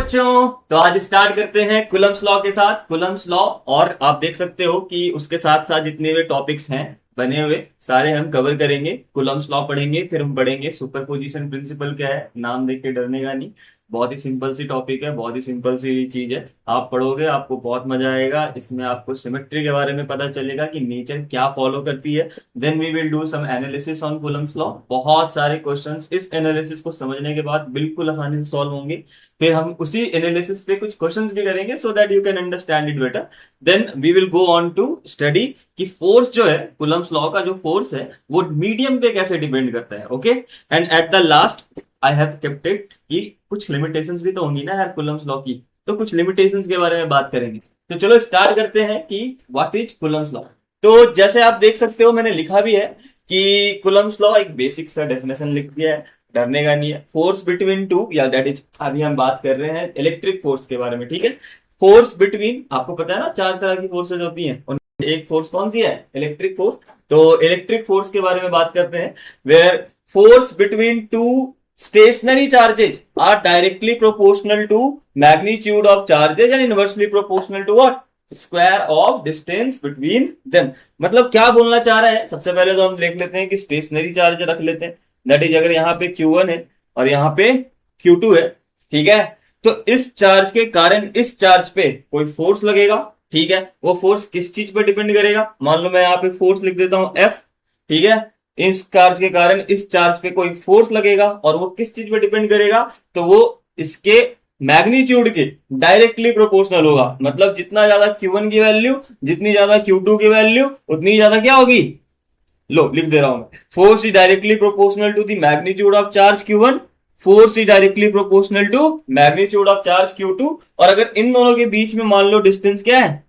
बच्चों, तो आज स्टार्ट करते हैं कुलम्स लॉ के साथ। कुलम्स लॉ, और आप देख सकते हो कि उसके साथ साथ जितने भी टॉपिक्स हैं बने हुए सारे हम कवर करेंगे। कुलम्स लॉ पढ़ेंगे, फिर हम पढ़ेंगे सुपरपोजिशन प्रिंसिपल क्या है। नाम देख के डरने का नहीं, बहुत ही सिंपल सी टॉपिक है, बहुत ही सिंपल सी चीज है। आप पढ़ोगे आपको बहुत मजा आएगा। इसमें आपको सिमेट्री के बारे में पता चलेगा कि नेचर क्या फॉलो करती है। Then we will do some analysis on Coulomb's law. बहुत सारे क्वेश्चंस इस एनालिसिस को समझने के बाद बिल्कुल आसानी से सॉल्व होंगे। फिर हम उसी एनालिसिस पे कुछ क्वेश्चंस भी करेंगे so that you can understand it better. Then we will go on to study कि फोर्स जो है, कुलम्स लॉ का जो फोर्स है वो मीडियम पे कैसे डिपेंड करता है। Okay, and at the last I have kept it कि कुछ लिमिटेशंस भी तो होंगी ना यार कुलम्स लॉ की, तो कुछ लिमिटेशंस के बारे में बात करेंगे। तो चलो स्टार्ट करते हैं कि व्हाट इज कुलम्स लॉ। तो जैसे आप देख सकते हो मैंने लिखा भी है कि कुलम्स लॉ एक बेसिक सा डेफिनेशन लिख दिया है, डरने का नहीं है। फोर्स बिटवीन टू, या दैट इज, अभी हम बात कर रहे हैं इलेक्ट्रिक फोर्स के बारे में, ठीक है। फोर्स बिटवीन, आपको पता है ना चार तरह की फोर्सेज होती हैं, उनमें एक फोर्स कौन सी है? Electric force. तो इलेक्ट्रिक फोर्स के बारे में बात करते हैं, where force between two stationary charges are directly proportional to magnitude of charges and inversely proportional to what? Square of distance between them। मतलब क्या बोलना चाह रहा है? सबसे पहले तो हम देख लेते हैं कि स्टेशनरी चार्ज रख लेते हैं। दैट इज, अगर यहाँ पे Q1 है और यहाँ पे Q2 है, ठीक है, तो इस चार्ज के कारण इस चार्ज पे कोई फोर्स लगेगा, ठीक है। वो फोर्स किस चीज पे डिपेंड करेगा? मान लो मैं यहाँ पे फोर्स लिख देता हूं F, ठीक है। इस चार्ज के कारण इस चार्ज पे कोई फोर्स लगेगा और वो किस चीज पे डिपेंड करेगा? तो वो इसके मैग्नीट्यूड के डायरेक्टली प्रोपोर्शनल होगा। मतलब जितना ज्यादा Q1 की वैल्यू, जितनी ज्यादा Q2 की वैल्यू, उतनी ज्यादा क्या होगी? लो लिख दे रहा हूं मैं, force is directly proportional to the magnitude of charge Q1, force is directly proportional to magnitude of charge Q2। और अगर इन दोनों के बीच में मान लो डिस्टेंस क्या है,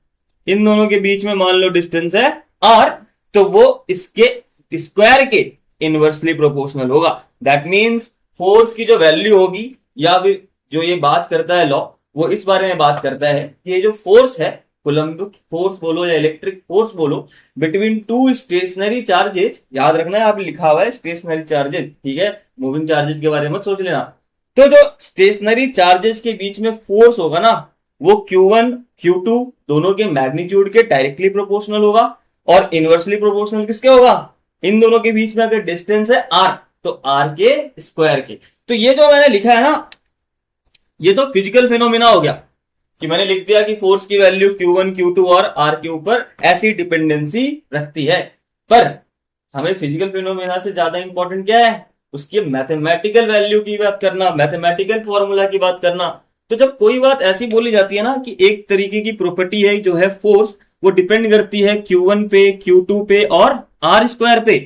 इन दोनों के बीच में मान लो डिस्टेंस है R, तो वो इसके स्क्वायर के इनवर्सली प्रोपोर्शनल होगा। दैट मींस फोर्स की जो वैल्यू होगी, या फिर जो ये बात करता है लॉ, वो इस बारे में बात करता है कि ये जो फोर्स है, कूलम्ब फोर्स बोलो या इलेक्ट्रिक फोर्स बोलो, बिटवीन टू स्टेशनरी चार्जेज, याद रखना है आप लिखा हुआ है स्टेशनरी चार्जेज, ठीक है, मूविंग चार्जेज के बारे में मत सोच लेना। तो जो स्टेशनरी चार्जेस के बीच में फोर्स होगा ना, वो Q1 Q2 दोनों के मैग्नीट्यूड के डायरेक्टली प्रोपोर्शनल होगा। और इनवर्सली प्रोपोर्शनल किसके होगा? इन दोनों के बीच में अगर डिस्टेंस है R, तो R के स्क्वायर के। तो ये जो मैंने लिखा है ना, ये तो फिजिकल फिनोमिना हो गया कि मैंने लिख दिया कि फोर्स की वैल्यू Q1 Q2 और R के ऊपर ऐसी डिपेंडेंसी रखती है। पर हमें फिजिकल फिनोमिना से ज्यादा इंपॉर्टेंट क्या है? उसकी मैथमेटिकल वैल्यू की बात करना, मैथमेटिकल फॉर्मूला की बात करना। तो जब कोई बात ऐसी बोली जाती है ना कि एक तरीके की प्रॉपर्टी है जो है फोर्स, वो डिपेंड करती है Q1 पे, Q2 पे और R स्क्वायर पे,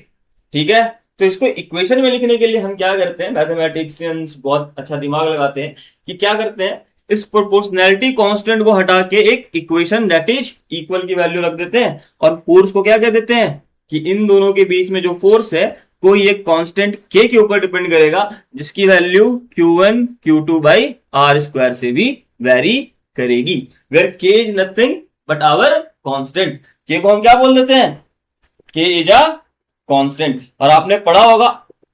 ठीक है। तो इसको इक्वेशन में लिखने के लिए हम क्या करते हैं, मैथमेटिशियंस बहुत अच्छा दिमाग लगाते हैं कि क्या करते हैं, इस प्रोपोर्शनैलिटी कांस्टेंट को हटा के एक इक्वेशन दैट इज इक्वल की वैल्यू रख देते हैं, और फोर्स को क्या कह देते हैं कि इन दोनों के बीच में जो फोर्स है कोई एक कांस्टेंट k के ऊपर डिपेंड करेगा, जिसकी value Q1 Q2 by R square से भी वेरी करेगी, where k is nothing but our constant. k को हम क्या बोल देते हैं? k is a constant. और आपने पढ़ा होगा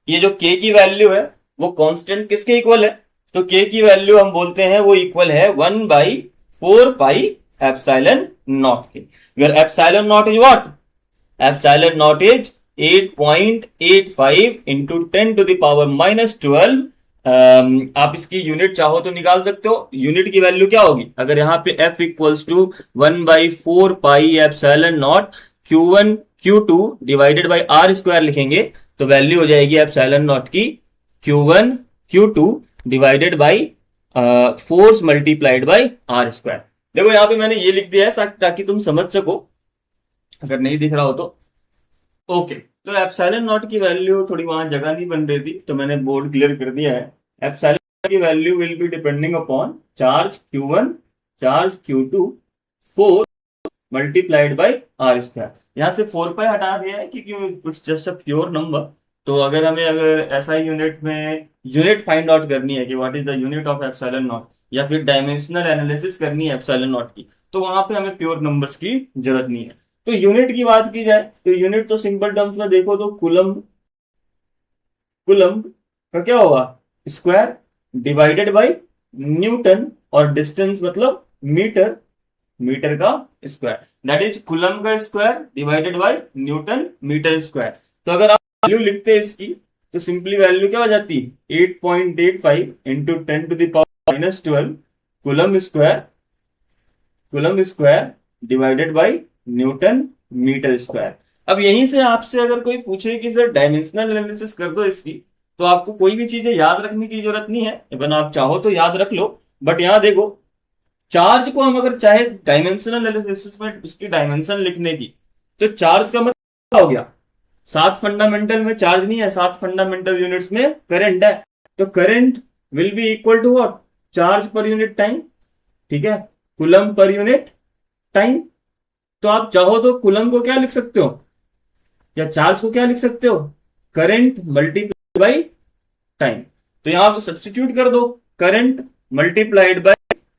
ये जो k की वैल्यू है वो कांस्टेंट किसके इक्वल है? तो k की वैल्यू हम बोलते हैं वो इक्वल है 1/4 पाई एप्सिलॉन नॉट के, where epsilon naught is what? Epsilon naught is 8.85 into 10 to the power -12। आप इसकी यूनिट चाहो तो निकाल सकते हो। यूनिट की वैल्यू क्या होगी? अगर यहाँ पे F equals to 1/4 pi epsilon naught Q1 Q2 divided by R square लिखेंगे, तो वैल्यू हो जाएगी एप्सिलॉन नॉट की Q1 Q2 divided by force multiplied by R square. देखो यहाँ पे मैंने ये लिख दिया है ताकि तुम समझ सको, अगर नहीं दिख रहा हो तो। ओके, तो एप्सिलॉन नॉट की वैल्यू थोड़ी वहां जगह नहीं बन रही थी तो मैंने बोर्ड क्लियर कर दिया है। एप्सिलॉन की value will be depending upon charge Q1, charge Q2, force multiplied by R square. यहाँ से 4 पाई हटा दिया है क्योंकि it's just a pure number. तो अगर हमें अगर SI यूनिट में यूनिट फाइंड आउट करनी है कि what is the unit of epsilon not, या फिर डायमेंशनल एनालिसिस करनी है एप्सिलॉन नॉट की, तो वहां पे हमें प्योर नंबर्स की जरूरत नहीं है। तो यूनिट की बात की जाए तो यूनिट तो सिंपल टर्म्स में देखो तो कुलम्ब, कुलम्ब का क्या होगा? स्क्वायर डिवाइडेड बाई न्यूटन और डिस्टेंस मतलब मीटर, मीटर का स्क्वायर, दैट इज कूलम का square divided by newton metre square. तो अगर आप वैल्यू लिखते हैं इसकी तो सिंपली वैल्यू क्या हो जाती है 8.85 into 10⁻⁻12 coulomb square, coulomb square divided by newton metre square. अब यहीं से आपसे अगर कोई पूछे कि सर डायमेंशनल एनालिसिस कर दो इसकी, तो आपको कोई भी चीजें याद रखने की जरूरत नहीं है, इवन आप चाहो तो याद रख लो, बट यहां देखो चार्ज को हम अगर चाहे डायमेंशनल एनालिसिस में उसकी डायमेंशन लिखने की, तो चार्ज का मतलब क्या हो गया, 7 फंडामेंटल में चार्ज नहीं है, 7 फंडामेंटल यूनिट्स में करंट है, तो current will be equal to what, charge per unit time, ठीक है, कूलम पर यूनिट टाइम। तो आप चाहो तो कूलम को क्या लिख सकते हो या चार्ज को क्या लिख सकते हो, करंट मल्टीप्लाई बाई टाइम। तो यहां पे सब्स्टिट्यूट कर दो, करंट मल्टीप्लाइड बाय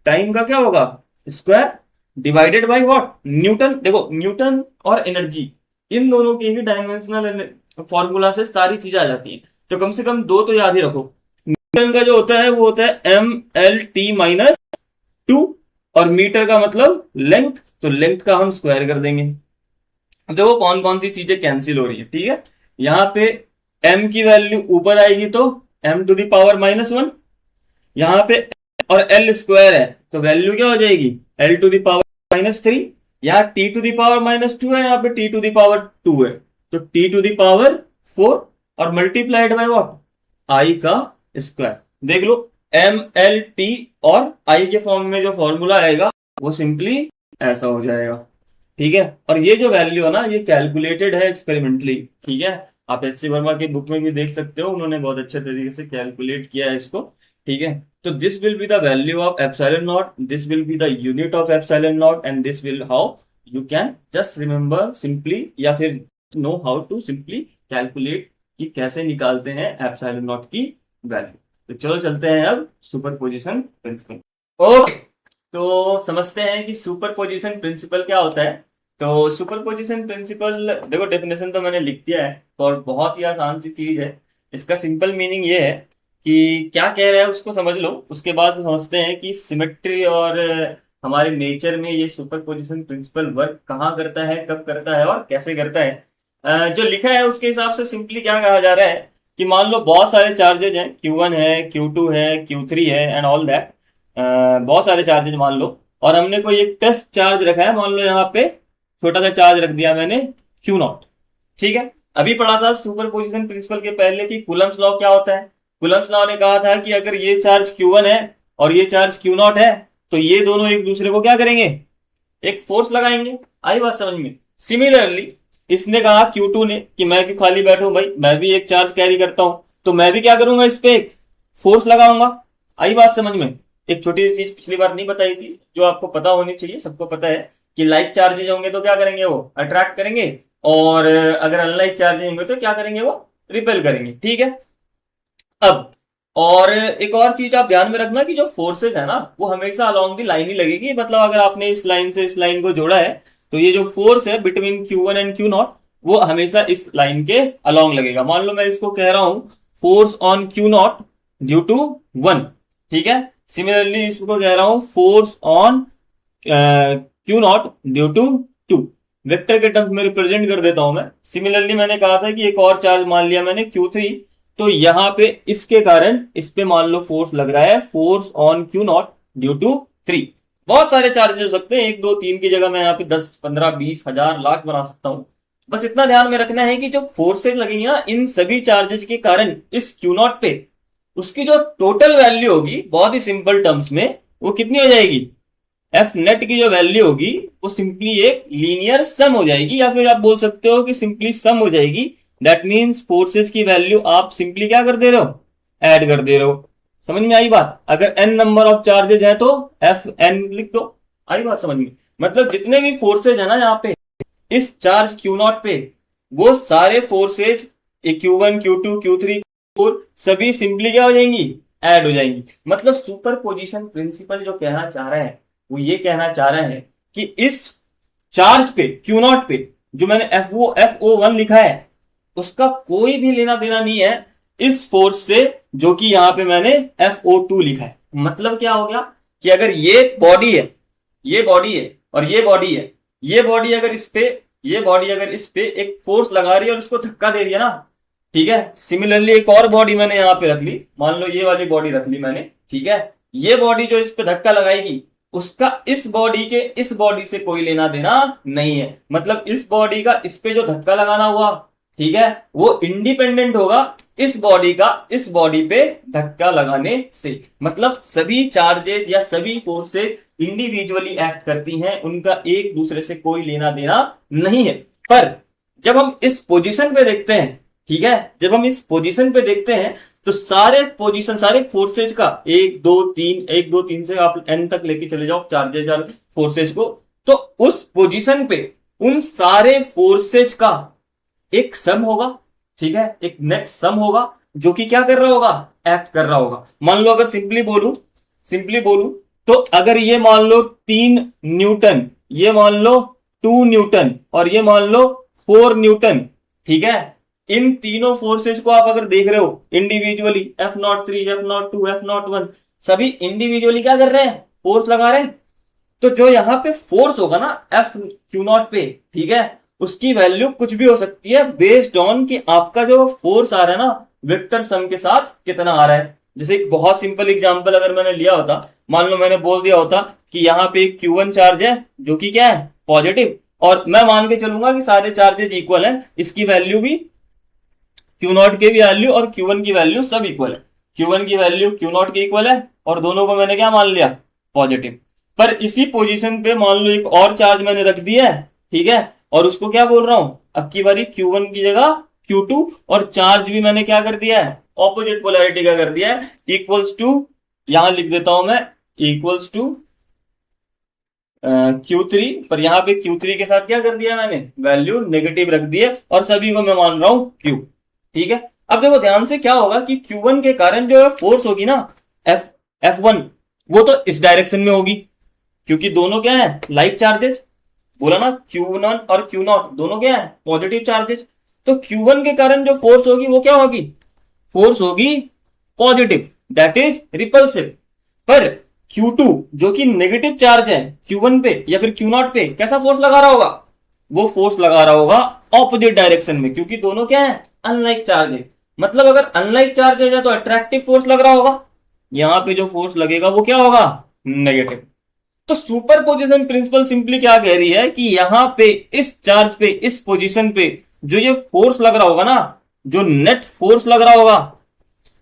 टाइम का क्या होगा, square divided by what, Newton. देखो न्यूटन और एनर्जी इन दोनों के ही डायमेंशनल फॉर्मूला से सारी चीजें आ जाती हैं, तो कम से कम दो तो याद ही रखो। न्यूटन का जो होता है वो होता है ML_T-2, और मीटर का मतलब लेंथ, तो लेंथ का हम स्क्वायर कर देंगे। देखो कौन कौन सी चीजें कैंसिल हो रही है, ठीक है, यहाँ पे m की वैल्यू ऊपर आएगी तो m⁻⁻1, यहाँ पे और l स्क्वायर है तो वैल्यू क्या हो जाएगी l⁻⁻3, यहाँ t⁻⁻2 है, यहाँ पे t⁻2 है, तो t⁻4 और मल्टीप्लाइड बाय व्हाट, i का स्क्वायर। देख लो MLT और I के फॉर्म में जो फॉर्मूला आएगा वो सिंपली ऐसा हो जाएगा, ठीक है। और ये जो वैल्यू है ना ये कैलकुलेटेड है एक्सपेरिमेंटली, ठीक है, आप एच सी वर्मा की बुक में भी देख सकते हो, उन्होंने बहुत अच्छे तरीके से कैलकुलेट किया है इसको, ठीक है। तो this will be the value of epsilon naught, this will be the unit of epsilon naught, and this will how you can just remember simply, या फिर know how to simply calculate कि कैसे निकालते हैं एप्सिलॉन नॉट की value. तो चलो चलते हैं अब सुपरपोजिशन प्रिंसिपल। ओके, तो समझते हैं कि सुपरपोजिशन प्रिंसिपल क्या होता है। तो सुपरपोजिशन प्रिंसिपल देखो डेफिनेशन तो मैंने लिख दिया है, और बहुत ही आसान सी चीज है। इसका सिंपल मीनिंग ये है कि क्या कह रहा है उसको समझ लो, उसके बाद समझते हैं कि सिमेट्री और हमारे नेचर में ये सुपरपोजिशन प्रिंसिपल वर्क कहाँ करता है, कब करता है और कैसे करता है। जो लिखा है उसके हिसाब से सिंपली क्या कहा जा रहा है कि मान लो बहुत सारे चार्जेज हैं, Q1 है, Q2 है, Q3 है एंड ऑल दैट, बहुत सारे चार्जेज मान लो, और हमने कोई एक टेस्ट चार्ज रखा है, मान लो यहाँ पे छोटा सा चार्ज रख दिया मैंने Q0, ठीक है। अभी पढ़ा था सुपरपोजिशन प्रिंसिपल के पहले कि कूलम्स लॉ क्या होता है। कूलम्स लॉ ने कहा था कि अगर ये चार्ज Q1 है और ये चार्ज Q0 है, तो ये दोनों एक दूसरे को क्या करेंगे, एक फोर्स लगाएंगे। आई बात समझ में। सिमिलरली इसने कहा Q2 ने कि मैं क्यों खाली बैठूं भाई, मैं भी एक चार्ज कैरी करता हूं, तो मैं भी क्या करूंगा, इस पे एक फोर्स लगाऊंगा। आई बात समझ में। एक छोटी सी चीज पिछली बार नहीं बताई थी जो आपको पता होनी चाहिए, सबको पता है कि लाइक चार्जेज होंगे तो क्या करेंगे, वो अट्रैक्ट करेंगे, और अगर अनलाइक चार्जेज होंगे तो क्या करेंगे, वो रिपेल करेंगे, ठीक है। अब और एक और चीज आप ध्यान में रखना कि जो फोर्सेज है ना वो हमेशा अलोंग दी लाइन ही लगेगी, मतलब अगर आपने इस लाइन से इस लाइन को जोड़ा है तो ये जो फोर्स है बिटवीन Q1 एंड Q0 वो हमेशा इस लाइन के अलोंग लगेगा। मान लो मैं इसको कह रहा हूं force on Q0 due to 1, ठीक है। सिमिलरली इसको कह रहा हूं force on Q0 due to 2, vector के टर्म्स में रिप्रेजेंट कर देता हूं मैं। सिमिलरली मैंने कहा था कि एक और चार्ज मान लिया मैंने Q3, तो यहां पे इसके कारण इस पे मान लो फोर्स लग रहा है force on Q0 due to 3। बहुत सारे चार्जेस हो सकते हैं, 1 2 3 की जगह मैं यहाँ पे 10 15 20 हजार लाख बना सकता हूं। बस इतना ध्यान में रखना है कि जो फोर्सेज लगेंगी ना इन सभी चार्जेस के कारण इस Q0 पे, उसकी जो टोटल वैल्यू होगी बहुत ही सिंपल टर्म्स में वो कितनी हो जाएगी, एफ नेट की जो वैल्यू होगी वो सिंपली एक लीनियर सम हो जाएगी, या फिर आप बोल सकते हो कि सिंपली सम हो जाएगी। दैट मीन्स फोर्सेज की वैल्यू आप सिंपली क्या कर दे रहे हो, ऐड कर दे रहे हो। समझ में आई बात। अगर n नंबर ऑफ चार्जेज है तो एफ एन लिख दो। आई बात समझ में। मतलब जितने भी फोर्सेज है ना यहाँ पे इस चार्ज Q0 पे, वो सारे forces Q1 Q2 Q3 Q4 सभी सिंपली क्या हो जाएंगी, ऐड हो जाएंगी। मतलब सुपरपोजिशन प्रिंसिपल जो कहना चाह रहा है वो ये कहना चाह रहा है कि इस चार्ज पे Q0 पे जो मैंने FO1 लिखा है उसका कोई भी लेना देना नहीं है इस फोर्स से जो कि यहां पे मैंने FO2 लिखा है। मतलब क्या हो गया कि अगर ये बॉडी है, ये बॉडी है और ये बॉडी है, ये बॉडी अगर इस पे, ये बॉडी अगर इस पे एक फोर्स लगा रही है और इसको धक्का दे रही है ना, ठीक है। सिमिलरली एक और बॉडी मैंने यहां पे रख ली, मान लो ये वाली बॉडी रख ली मैंने, ठीक है। ये बॉडी जो इस पे धक्का लगाएगी उसका इस बॉडी के इस बॉडी से कोई लेना देना नहीं है। मतलब इस बॉडी का इस पे जो धक्का लगाना हुआ, ठीक है, वो इंडिपेंडेंट होगा इस बॉडी का इस बॉडी पे धक्का लगाने से। मतलब सभी चार्जेस या सभी फोर्सेस इंडिविजुअली एक्ट करती हैं, उनका एक दूसरे से कोई लेना देना नहीं है। पर जब हम इस पोजीशन पे देखते हैं, ठीक है, जब हम इस पोजीशन पे देखते हैं तो सारे पोजीशन, सारे फोर्सेज का 1 2 3, 1 2 3 से आप एन तक लेके चले जाओ चार्जेज और फोर्सेज को, तो उस पोजीशन पे उन सारे फोर्सेज का एक सम होगा, ठीक है, एक नेट सम होगा जो कि क्या कर रहा होगा, एक्ट कर रहा होगा। मान लो अगर सिंपली बोलू तो अगर ये मान लो 3 न्यूटन, ये मान लो 2 न्यूटन और ये मान लो 4 न्यूटन, ठीक है, इन तीनों फोर्सेस को आप अगर देख रहे हो इंडिविजुअली, F03, F02, F01, सभी इंडिविजुअली क्या कर रहे हैं, फोर्स लगा रहे हैं। तो जो यहाँ पे फोर्स होगा ना F Q0 पे, ठीक है, उसकी वैल्यू कुछ भी हो सकती है बेस्ड ऑन कि आपका जो फोर्स आ रहा है ना वेक्टर सम के साथ कितना आ रहा है। जैसे एक बहुत सिंपल एग्जांपल अगर मैंने लिया होता, मान लो मैंने बोल दिया होता कि यहाँ पे एक Q1 चार्ज है जो कि क्या है, पॉजिटिव, और मैं मान के चलूंगा कि सारे चार्जेज इक्वल हैं, इसकी वैल्यू भी Q0 की वैल्यू और Q1 की वैल्यू सब इक्वल है, Q1 की वैल्यू Q0 की इक्वल है और दोनों को मैंने क्या मान लिया, पॉजिटिव। पर इसी पोजीशन पे मान लो एक और चार्ज मैंने रख दिया है, ठीक है, और उसको क्या बोल रहा हूं, अब की बारी Q1 की जगह Q2, और चार्ज भी मैंने क्या कर दिया है, ऑपोजिट पोलैरिटी का कर दिया है, इक्वल्स टू, यहां लिख देता हूं मैं, इक्वल्स टू Q3, पर यहां पे Q3 के साथ क्या कर दिया मैंने, वैल्यू नेगेटिव रख दी है और सभी को मैं मान रहा हूं Q, ठीक है। अब देखो ध्यान से क्या होगा कि Q1 के कारण जो फोर्स होगी ना F1, वो तो इस डायरेक्शन में होगी क्योंकि दोनों क्या है, लाइक चार्जेस, बोला ना Q1 और Q0 दोनों क्या है, पॉजिटिव चार्जेस। तो Q1 के कारण जो फोर्स होगी वो क्या होगी, फोर्स होगी पॉजिटिव, दैट इज रिपल्सिव। पर Q2 जो कि नेगेटिव चार्ज है Q1 पे या फिर Q0 पे, कैसा फोर्स लगा रहा होगा, वो फोर्स लगा रहा होगा ऑपोजिट डायरेक्शन में, क्योंकि दोनों क्या है, अनलाइक चार्ज है। मतलब अगर अनलाइक चार्ज है तो अट्रैक्टिव फोर्स लग रहा होगा, यहां पे जो फोर्स लगेगा वो क्या होगा, नेगेटिव। तो सुपरपोजिशन प्रिंसिपल सिंपली क्या कह रही है कि यहां पे इस चार्ज पे इस पोजीशन पे जो ये फोर्स लग रहा होगा ना, जो नेट फोर्स लग रहा होगा,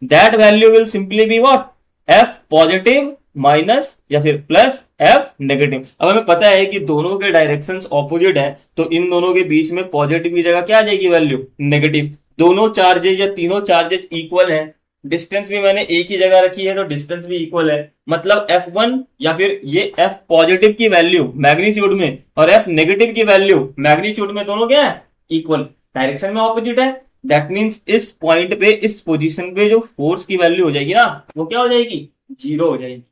that value will simply be what, F positive minus या फिर प्लस F नेगेटिव। अब हमें पता है कि दोनों के डायरेक्शंस ऑपोजिट है, तो इन दोनों के बीच में पॉजिटिव की जगह क्या आ जाएगी, वैल्यू नेगेटिव। दोनों चार्जेस या तीनों चार्जेस इक्वल हैं, डिस्टेंस भी मैंने एक ही जगह रखी है तो डिस्टेंस भी इक्वल है। मतलब F1 या फिर ये F पॉजिटिव की वैल्यू मैग्नीट्यूड में और F नेगेटिव की वैल्यू मैग्नीट्यूड में दोनों क्या है, इक्वल, डायरेक्शन में ऑपोजिट है। दैट मींस इस पॉइंट पे इस पोजीशन पे जो फोर्स की वैल्यू हो जाएगी ना, वो क्या हो जाएगी, 0 हो जाएगी।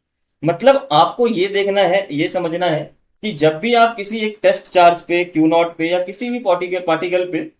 मतलब आपको ये देखना है, ये समझना है कि जब भी आप किसी एक टेस्ट चार्ज पे Q0 पे या किसी भी पार्टिकल पे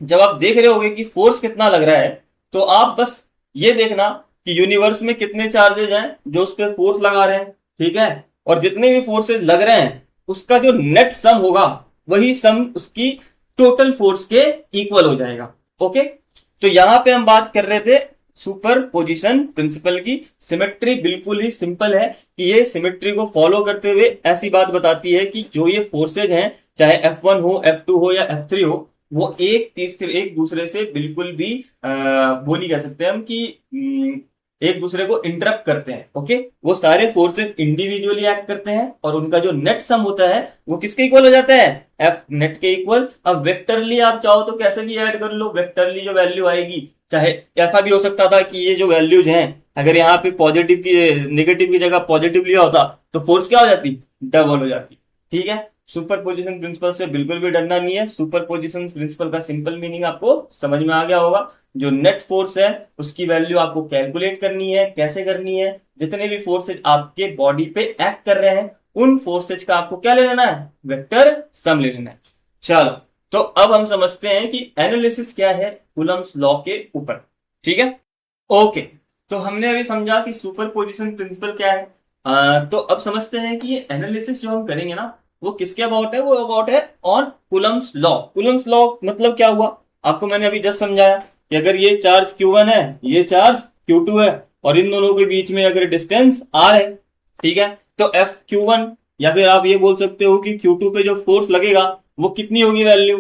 जब आप देख रहे होगे कि फोर्स कितना लग रहा है, तो आप बस ये देखना कि यूनिवर्स में कितने चार्जेज हैं जो उस पर फोर्स लगा रहे हैं, ठीक है, और जितने भी फोर्सेज लग रहे हैं उसका जो नेट सम होगा वही सम उसकी टोटल फोर्स के इक्वल हो जाएगा। ओके, तो यहां पे हम बात कर रहे थे सुपर पोजिशन प्रिंसिपल की। सिमेट्री बिल्कुल ही सिंपल है कि ये सिमेट्री को फॉलो करते हुए ऐसी बात बताती है कि जो ये फोर्सेज हैं, चाहे F1 हो, F2 हो या F3 हो, वो एक दूसरे से बिल्कुल भी वो नहीं कह सकते हम कि एक दूसरे को इंटरप्ट करते हैं। ओके, वो सारे फोर्सेस इंडिविजुअली एक्ट करते हैं और उनका जो नेट सम होता है वो किसके इक्वल हो जाता है, एफ नेट के इक्वल। अब वेक्टरली आप चाहो तो कैसे भी ऐड कर लो, वेक्टरली जो वैल्यू आएगी, चाहे ऐसा भी हो सकता था कि ये जो वैल्यूज हैं अगर यहाँ पे पॉजिटिव की नेगेटिव की जगह पॉजिटिव लिया होता तो फोर्स क्या हो जाती, डबल हो जाती। ठीक है, सुपरपोजिशन प्रिंसिपल से बिल्कुल भी डरना नहीं है। सुपरपोजिशन प्रिंसिपल का सिंपल मीनिंग आपको समझ में आ गया होगा। जो नेट फोर्स है उसकी वैल्यू आपको कैलकुलेट करनी है। कैसे करनी है, जितने भी फोर्सेज आपके बॉडी पे एक्ट कर रहे हैं उन फोर्सेज का आपको क्या ले लेना है, वेक्टर सम ले लेना है। चलो, तो अब हम समझते हैं कि एनालिसिस क्या है कूलम्स लॉ के ऊपर। ठीक है, ओके, तो हमने अभी समझा कि सुपरपोजिशन प्रिंसिपल क्या है। तो अब समझते हैं कि ये एनालिसिस जो हम करेंगे ना, वो किसके अबाउट है, वो अबाउट है on Coulomb's law. Coulomb's law मतलब क्या हुआ, आपको मैंने अभी जस्ट समझाया कि अगर ये चार्ज Q1 है, ये चार्ज Q2 है, और इन दोनों के बीच में अगर डिस्टेंस R है, ठीक है, तो FQ1, या फिर आप ये बोल सकते हो कि Q2 पे जो फोर्स लगेगा वो कितनी होगी value,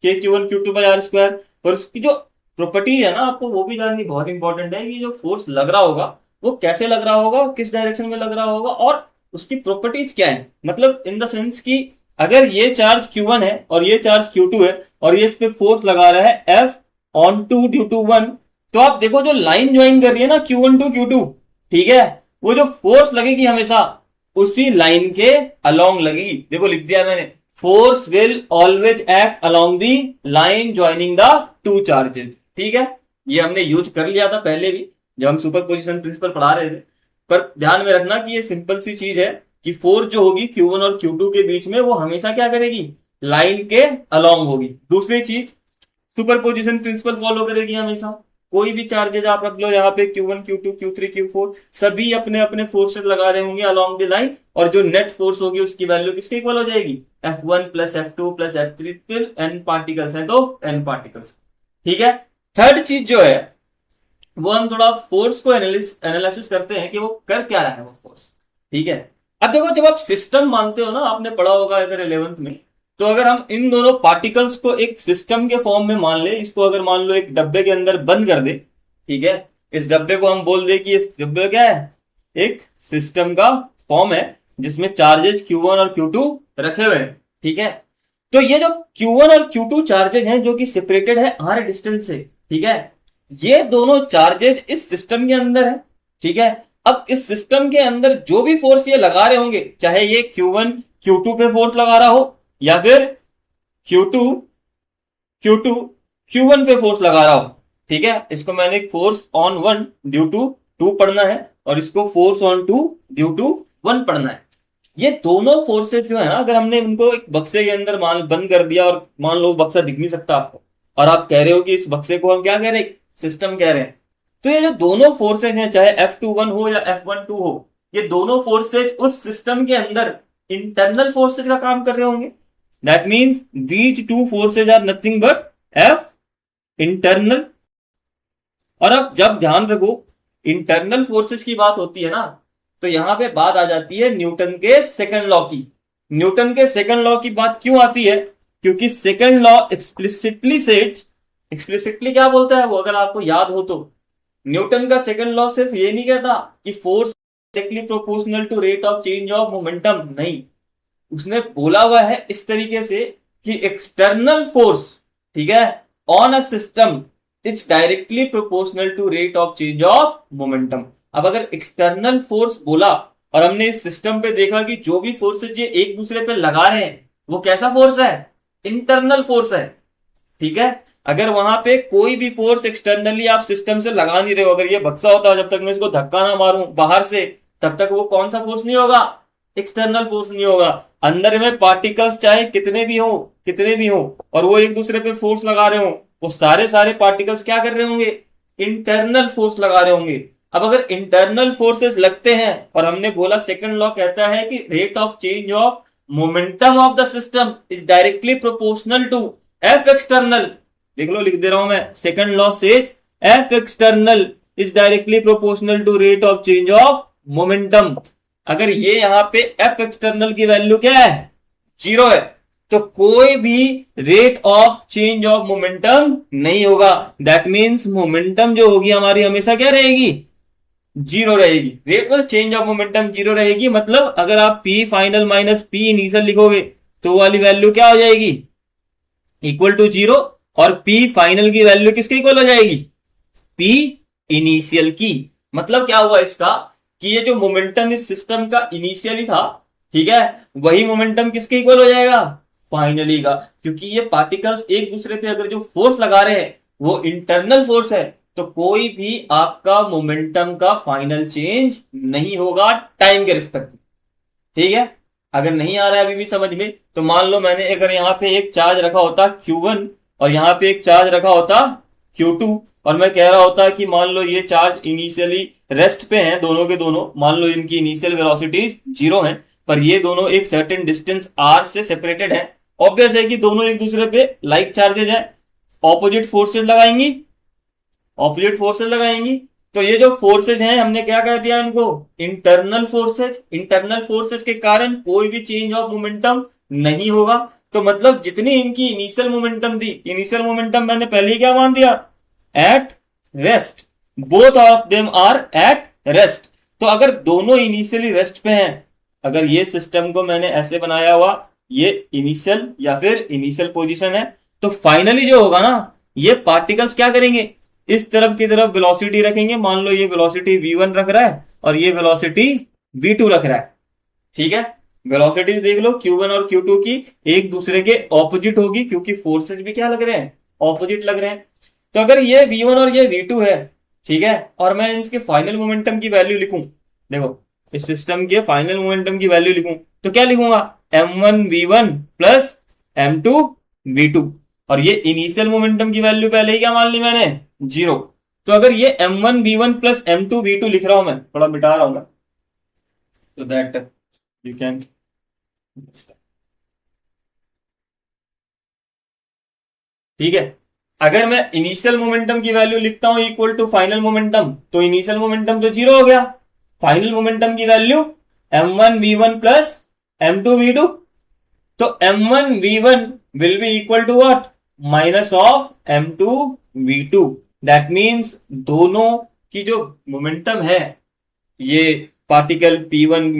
Q1 Q2 by R²। और उसकी जो प्रॉपर्टी है ना, आपको वो भी जाननी बहुत इंपॉर्टेंट है कि जो फोर्स लग रहा होगा वो कैसे लग रहा होगा, किस डायरेक्शन में लग रहा होगा, और उसकी प्रॉपर्टीज क्या है। मतलब इन द सेंस कि अगर ये चार्ज Q1 है और ये चार्ज Q2 है और ये इस पे फोर्स लगा रहा है F on two due to 1, तो आप देखो जो लाइन ज्वाइन कर रही है ना Q1 टू Q2, ठीक है, वो जो फोर्स लगेगी हमेशा उसी लाइन के अलोंग लगेगी। देखो लिख दिया मैंने, force will always act along the line joining the two charges. ठीक है, ये हमने यूज कर लिया था पहले भी जब हम सुपरपोजिशन प्रिंसिपल पढ़ा रहे थे। पर ध्यान में रखना कि ये सिंपल सी चीज है कि फोर्स जो होगी Q1 और Q2 के बीच में वो हमेशा क्या करेगी, लाइन के अलोंग होगी। दूसरी चीज, सुपरपोजिशन प्रिंसिपल फॉलो करेगी हमेशा। कोई भी चार्जेज आप रख लो यहाँ पे Q1 Q2 Q3 Q4, सभी अपने अपने फोर्सेस लगा रहे होंगे अलोंग द लाइन, और जो नेट फोर्स होगी उसकी वैल्यू किसके इक्वल हो जाएगी, F1 plus F2 plus F3 till n particles हैं तो n पार्टिकल्स। ठीक है, थर्ड चीज जो है वो हम थोड़ा फोर्स को एनालिसिस करते हैं कि वो कर क्या रहा है वो फोर्स। ठीक है, अब देखो जब आप सिस्टम मानते हो ना, आपने पढ़ा होगा अगर 11th में, तो अगर हम इन दोनों पार्टिकल्स को एक सिस्टम के फॉर्म में मान ले, इसको अगर मान लो एक डब्बे के अंदर बंद कर दे, ठीक है, इस डब्बे को हम बोल दे कि इस डब्बे क्या है, एक सिस्टम का फॉर्म है जिसमें चार्जेस Q1 और Q2 रखे हुए हैं। ठीक है, तो ये जो Q1 और Q2 चार्जेस हैं जो कि सेपरेटेड है R डिस्टेंस से, ठीक है, ये दोनों चार्जेस इस सिस्टम के अंदर है। ठीक है, अब इस सिस्टम के अंदर जो भी फोर्स ये लगा रहे होंगे, चाहे ये Q1 Q2 पे फोर्स लगा रहा हो या फिर Q2 Q1 पे फोर्स लगा रहा हो, ठीक है, इसको मैंने फोर्स ऑन 1 ड्यू टू 2 पढ़ना है और इसको फोर्स ऑन 2 ड्यू टू 1 पढ़ना है। ये दोनों फोर्सेस जो है ना, अगर हमने उनको एक बक्से के अंदर बंद कर दिया और मान लो बक्सा दिख नहीं सकता आपको, और आप कह रहे हो कि इस बक्से को हम क्या कह रहे हैं, सिस्टम कह रहे हैं, तो ये जो दोनों फोर्सेज हैं, चाहे F21 हो या F12 हो, ये दोनों फोर्सेज उस सिस्टम के अंदर इंटरनल फोर्सेज का काम कर रहे होंगे। That means these two forces are nothing but F internal. और अब जब ध्यान रखो इंटरनल फोर्सेज की बात होती है ना, तो यहां पे बात आ जाती है न्यूटन के सेकंड लॉ की। न्यूटन के सेकंड लॉ की बात क्यों आती है, क्योंकि सेकंड लॉ एक्सप्लिसिटली सेड्स, एक्सप्लिसिटली क्या बोलता है वो, अगर आपको याद हो तो, न्यूटन का सेकंड लॉ सिर्फ ये नहीं कहता कि force directly proportional to rate of change of momentum, नहीं, उसने बोला हुआ है इस तरीके से कि एक्सटर्नल फोर्स, ठीक है, on a system is directly proportional to rate of change of momentum. अब अगर एक्सटर्नल फोर्स बोला और हमने इस सिस्टम पे देखा कि जो भी फोर्सेज ये एक दूसरे पे लगा रहे हैं वो कैसा फोर्स है, इंटरनल फोर्स है। ठीक है, अगर वहां पे कोई भी फोर्स एक्सटर्नली आप सिस्टम से लगा नहीं रहे हो, अगर ये बक्सा होता जब तक मैं इसको धक्का ना मारूं बाहर से, तब तक वो कौन सा फोर्स नहीं होगा, एक्सटर्नल फोर्स नहीं होगा। अंदर में पार्टिकल्स चाहे कितने भी हो और वो एक दूसरे पे फोर्स लगा रहे हो, वो सारे सारे पार्टिकल्स क्या कर रहे होंगे, इंटरनल फोर्स लगा रहे होंगे। अब अगर इंटरनल फोर्सेस लगते हैं और हमने बोला सेकंड लॉ कहता है कि rate of change of momentum of the system is directly proportional to F external, लिख लो, लिख दे रहा हूं मैं, second law says F external is directly proportional to rate of change of momentum. अगर ये यहां पे F एक्सटर्नल की वैल्यू क्या है, 0 है, तो कोई भी rate of change of momentum नहीं होगा। दैट मीन्स मोमेंटम जो होगी हमारी हमेशा क्या रहेगी, 0 रहेगी। Rate of change of momentum 0 रहेगी, मतलब अगर आप P final minus P initial लिखोगे तो वाली वैल्यू क्या हो जाएगी, इक्वल टू 0, और P फाइनल की वैल्यू किसके इक्वल हो जाएगी, P इनिशियल की। मतलब क्या हुआ इसका कि ये जो मोमेंटम इस सिस्टम का इनिशियली था, ठीक है, वही मोमेंटम किसके इक्वल हो जाएगा, फाइनली का, क्योंकि ये पार्टिकल्स एक दूसरे पे अगर जो फोर्स लगा रहे हैं वो इंटरनल फोर्स है, तो कोई भी आपका मोमेंटम का फाइनल चेंज नहीं होगा टाइम के रिस्पेक्ट में। ठीक है, अगर नहीं आ रहा है अभी भी समझ में, तो मान लो मैंने अगर यहाँ पे एक चार्ज रखा होता Q1 और यहाँ पे एक चार्ज रखा होता Q2, और मैं कह रहा होता कि मान लो ये चार्ज इनिशियली रेस्ट पे हैं दोनों के दोनों, मान लो इनकी इनिशियल वेलोसिटीज 0 है, पर ये दोनों एक सर्टेन डिस्टेंस r से सेपरेटेड है। ऑब्वियस है कि दोनों एक दूसरे पे लाइक चार्जेज है, ऑपोजिट फोर्सेज लगाएंगी, ऑपोजिट फोर्सेज लगाएंगी। तो ये जो फोर्सेज हैं हमने क्या कह दिया इनको, इंटरनल फोर्सेज। इंटरनल फोर्सेज के कारण कोई भी चेंज ऑफ मोमेंटम नहीं होगा। तो मतलब जितनी इनकी इनिशियल मोमेंटम थी, इनिशियल मोमेंटम मैंने पहले ही क्या मान दिया, at rest, both of them are at rest. तो अगर दोनों इनिशियली रेस्ट पे हैं, अगर ये सिस्टम को मैंने ऐसे बनाया हुआ, ये इनिशियल या फिर इनिशियल पोजीशन है, तो फाइनली जो होगा ना, ये पार्टिकल्स क्या करेंगे, इस तरफ की तरफ वेलोसिटी रखेंगे। मान लो ये वेलोसिटी v1 रख रहा है और ये वेलोसिटी v2 रख रहा है, ठीक है। वेलोसिटीज देख लो q1 और q2 की एक दूसरे के ऑपोजिट होगी, क्योंकि फोर्सेज भी क्या लग रहे हैं, ऑपोजिट लग रहे हैं। तो अगर ये v1 और ये v2 है, ठीक है, और मैं इसके फाइनल मोमेंटम की वैल्यू लिखूं, देखो इस सिस्टम के फाइनल मोमेंटम की वैल्यू लिखूं तो क्या लिखूंगा, m1 v1 plus m2 v2, और ये इनिशियल मोमेंटम की वैल्यू पहले ही क्या मान ली मैंने, 0। तो अगर ये m1 v1 plus m2 v2 लिख रहा हूं, मैं थोड़ा मिटा रहा हूं मैं, so that you can, ठीक है। अगर मैं इनिशियल मोमेंटम की वैल्यू लिखता हूं इक्वल टू फाइनल मोमेंटम, तो इनिशियल मोमेंटम तो 0 हो गया, फाइनल मोमेंटम की value m1 v1 plus m2 v2। तो m1 v1 will be equal to what, minus of m2 v2। That means दोनों की जो मोमेंटम है, ये पार्टिकल p1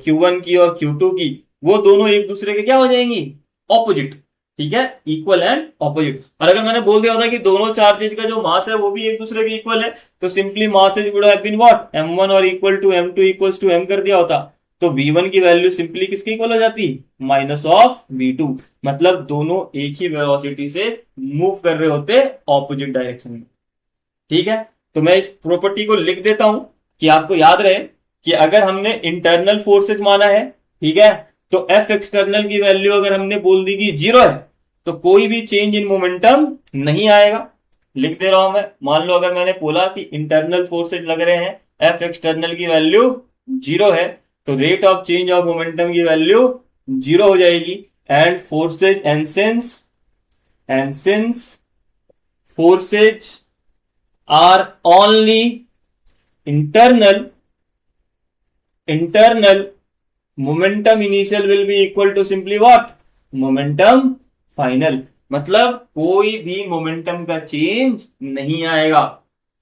q1 की और q2 की, वो दोनों एक दूसरे के क्या हो जाएंगी, ऑपोजिट, ठीक है, इक्वल एंड ऑपोजिट। और अगर मैंने बोल दिया होता कि दोनों चार्जेस का जो मास है वो भी एक दूसरे के इक्वल है, तो simply masses would have been what, m1 और equal to m2 equals to m कर दिया होता, तो v1 की वैल्यू सिंपली किसके इक्वल हो जाती, माइनस ऑफ v2। मतलब दोनों एक ही वेलोसिटी से मूव कर रहे होते ऑपोजिट डायरेक्शन में, ठीक है। तो मैं इस प्रॉपर्टी को लिख देता हूं कि आपको याद रहे कि अगर हमने इंटरनल फोर्सेज माना है, ठीक है, तो एफ एक्सटर्नल की वैल्यू अगर हमने बोल दी कि 0 है, तो कोई भी चेंज इन मोमेंटम नहीं आएगा। लिख दे रहा हूं मैं, मान लो अगर मैंने बोला कि इंटरनल फोर्सेज लग रहे हैं, एफ एक्सटर्नल की वैल्यू 0 है, तो rate of change of momentum की वैल्यू 0 हो जाएगी। And forces and since forces are only internal momentum initial will be equal to simply what, momentum final। मतलब कोई भी मोमेंटम का चेंज नहीं आएगा,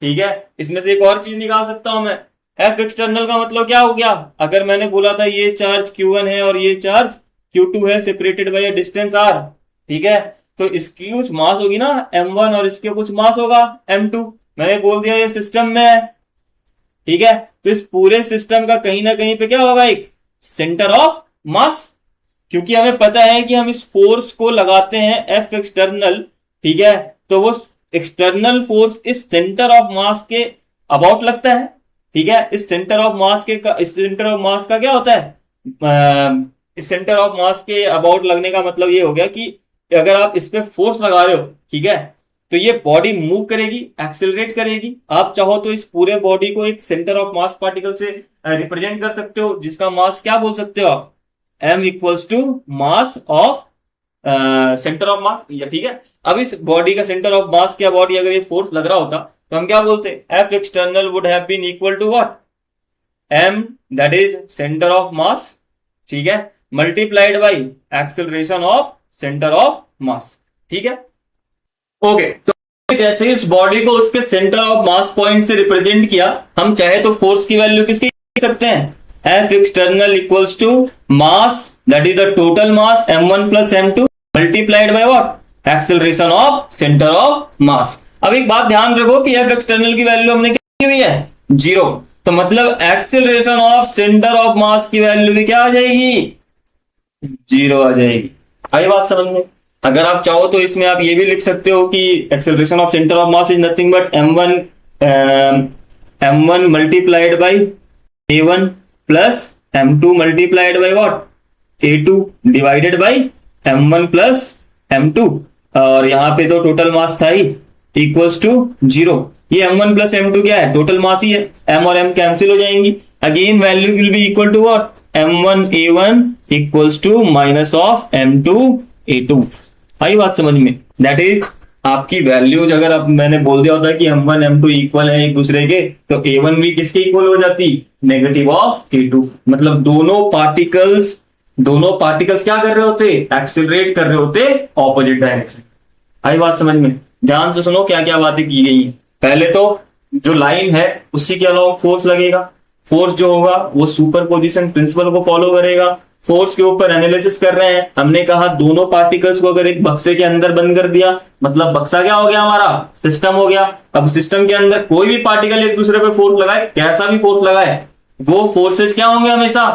ठीक है। इसमें से एक और चीज निकाल सकता हूं मैं, एफ एक्सटर्नल का मतलब क्या हो गया, अगर मैंने बोला था ये चार्ज q1 है और ये चार्ज q2 है, separated by a distance r, ठीक है, तो इसकी कुछ मास होगी ना m1 और इसके कुछ मास होगा m2। मैंने बोल दिया ये सिस्टम में है, ठीक है, तो इस पूरे सिस्टम का कहीं ना कहीं पे क्या होगा, एक सेंटर ऑफ मास, क्योंकि हमें पता है कि हम इस फोर्स को लगाते हैं एफ एक्सटर्नल, ठीक है, तो वो एक्सटर्नल फोर्स इस सेंटर ऑफ मास के अबाउट लगता है, ठीक है। इस सेंटर ऑफ मास का क्या होता है, इस सेंटर ऑफ मास के अबाउट लगने का मतलब ये हो गया कि अगर आप इस पे फोर्स लगा रहे हो, ठीक है, तो ये बॉडी मूव करेगी, एक्सेलरेट करेगी। आप चाहो तो इस पूरे बॉडी को एक सेंटर ऑफ मास पार्टिकल से रिप्रेजेंट कर सकते हो, जिसका मास क्या बोल सकते हो आप, m equals to mass of centre of mass, ठीक है। अब इस बॉडी का सेंटर ऑफ मास क्या बॉडी अगर ये फोर्स लग रहा होता, तो हम क्या बोलते, F external would have been equal to what, m that is centre of mass, ठीक है, multiplied by acceleration of centre of mass, ठीक है। ओके, तो जैसे इस बॉडी को उसके सेंटर ऑफ मास पॉइंट से रिप्रेजेंट किया, हम चाहे तो फोर्स की वैल्यू किसकी लिख सकते हैं, F external equals to mass that is the total mass m1 plus m2 multiplied by what, acceleration of centre of mass. अब एक बात ध्यान रखो कि एफ एक्सटर्नल की वैल्यू हमने क्या की हुई है, 0, तो मतलब acceleration of centre of mass की वैल्यू भी क्या आ जाएगी, 0 आ जाएगी। आई बात समझ में। अगर आप चाहो तो इसमें आप ये भी लिख सकते हो कि acceleration of centre of mass is nothing but m1 multiplied by a1 plus m2 multiplied by what, a2 divided by m1 plus m2, और यहाँ पे तो टोटल मास था ही, इक्वल्स टू 0। ये m1 प्लस m2 क्या है, टोटल मास ही है, m और m कैंसिल हो जाएंगी। Again value will be equal to what, m1a1 equals to minus of m2a2। आई बात समझ में? दैट इज आपकी वैल्यूज अगर अब मैंने बोल दिया होता है कि m1 m2 इक्वल है एक दूसरे के, तो a1 भी किसके इक्वल हो जाती, नेगेटिव ऑफ a2। मतलब दोनों पार्टिकल्स क्या कर रहे होते, एक्सिलरेट कर रहे होते ऑपोजिट डायरेक्शन। आई बात समझ में? ध्यान से सुनो क्या क्या बातें की गई हैं। पहले तो जो लाइन है उसी के अलावा फोर्स लगेगा, फोर्स जो होगा वो सुपरपोजिशन प्रिंसिपल को फॉलो करेगा। फोर्स के ऊपर एनालिसिस कर रहे हैं, हमने कहा दोनों पार्टिकल्स को अगर एक बक्से के अंदर बंद कर दिया, मतलब बक्सा क्या हो गया, हमारा सिस्टम हो गया। अब सिस्टम के अंदर कोई भी पार्टिकल एक दूसरे पे फोर्स लगाए, कैसा भी फोर्स लगाए, वो फोर्सेस क्या होंगे हमेशा,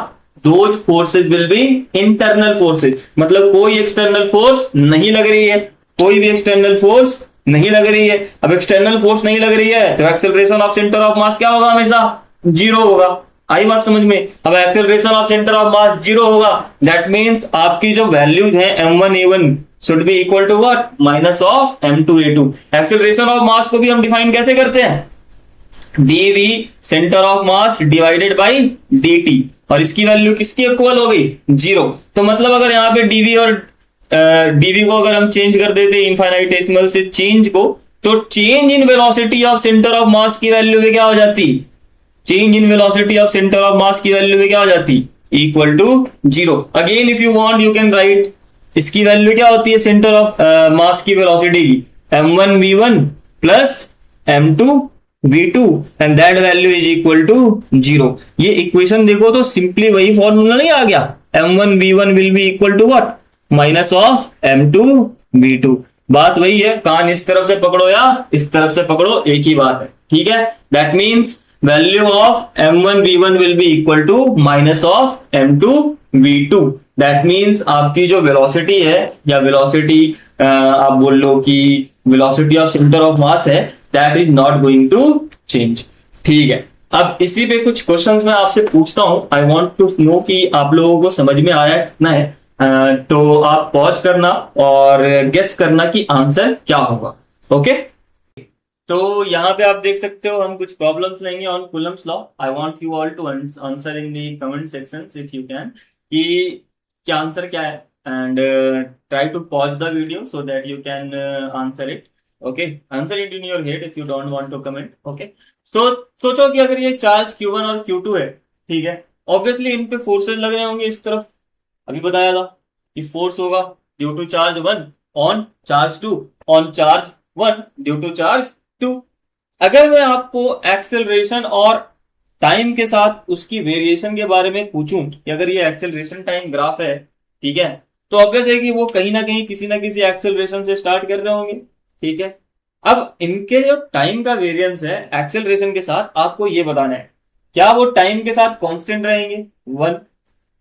those forces will be internal forces. मतलब कोई एक्सटर्नल फोर्स नहीं लग रही है, कोई भी एक्सटर्नल फोर्स नहीं लग रही है। अब एक्सटर्नल फोर्स नहीं लग रही है तो एक्सेलरेशन ऑफ सेंटर ऑफ मास क्या होगा, हमेशा 0 होगा। आई बात समझ में? अब acceleration of centre of mass 0 होगा, दैट मींस आपकी जो वैल्यूज है m1a1 should be equal to what, minus of m2a2। Acceleration of mass को भी हम डिफाइन कैसे करते हैं, dv centre of mass divided by dt, और इसकी वैल्यू किसकी इक्वल हो गई, 0। तो मतलब अगर यहाँ पे dv और dv को अगर हम चेंज कर देते इनफाइनाइटेसिमल से चेंज को, तो change in velocity of centre of mass की वैल्यू भी क्या हो जाती, change in velocity of centre of mass की वैल्यू भी क्या हो जाती, equal to 0। Again if you want you can write, इसकी वैल्यू क्या होती है सेंटर ऑफ मास की वेलोसिटी की, m1v1 plus m2v2 and that value is equal to 0। ये इक्वेशन देखो तो सिंपली वही फॉर्मूला नहीं आ गया, m1v1 will be equal to what, minus of m2v2। बात वही है, कान इस तरफ से पकड़ो या इस तरफ से पकड़ो, एक ही बात है, ठीक है। That means value of m1v1 will be equal to minus of m2v2। That means आपकी जो वेलोसिटी है, या वेलोसिटी आप बोल लो कि velocity of centre of mass है, that is not going to change. ठीक है, अब इसी पे कुछ क्वेश्चंस मैं आपसे पूछता हूं। आई वांट टू नो कि आप लोगों को समझ में आया कितना है। तो आप पॉज करना और गेस करना कि आंसर क्या होगा। ओके, तो यहाँ पे आप देख सकते हो हम कुछ प्रॉब्लम्स लेंगे on Coulomb's law. I want you all to answer in the comment section if you can, कि क्या आंसर क्या है, and try to pause the video so that you can answer it. Okay, answer it in your head if you don't want to comment. Okay, सोचो कि अगर ये charge Q1 और Q2 है, ठीक है, ऑब्वियसली इन पे फोर्सेज लग रहे होंगे इस तरफ। अभी बताया था कि फोर्स होगा due to charge 1 on charge 2 on charge 1 due to charge 2। अगर मैं आपको एक्सेलरेशन और टाइम के साथ उसकी वेरिएशन के बारे में पूछूं कि अगर ये एक्सेलरेशन टाइम ग्राफ है, ठीक है, तो ऑब्वियस है कि वो कहीं ना कहीं किसी ना किसी एक्सेलरेशन से स्टार्ट कर रहे होंगे, ठीक है। अब इनके जो टाइम का वेरिएंस है एक्सेलरेशन के साथ, आपको ये बताना है क्या वो टाइम के साथ कांस्टेंट रहेंगे 1,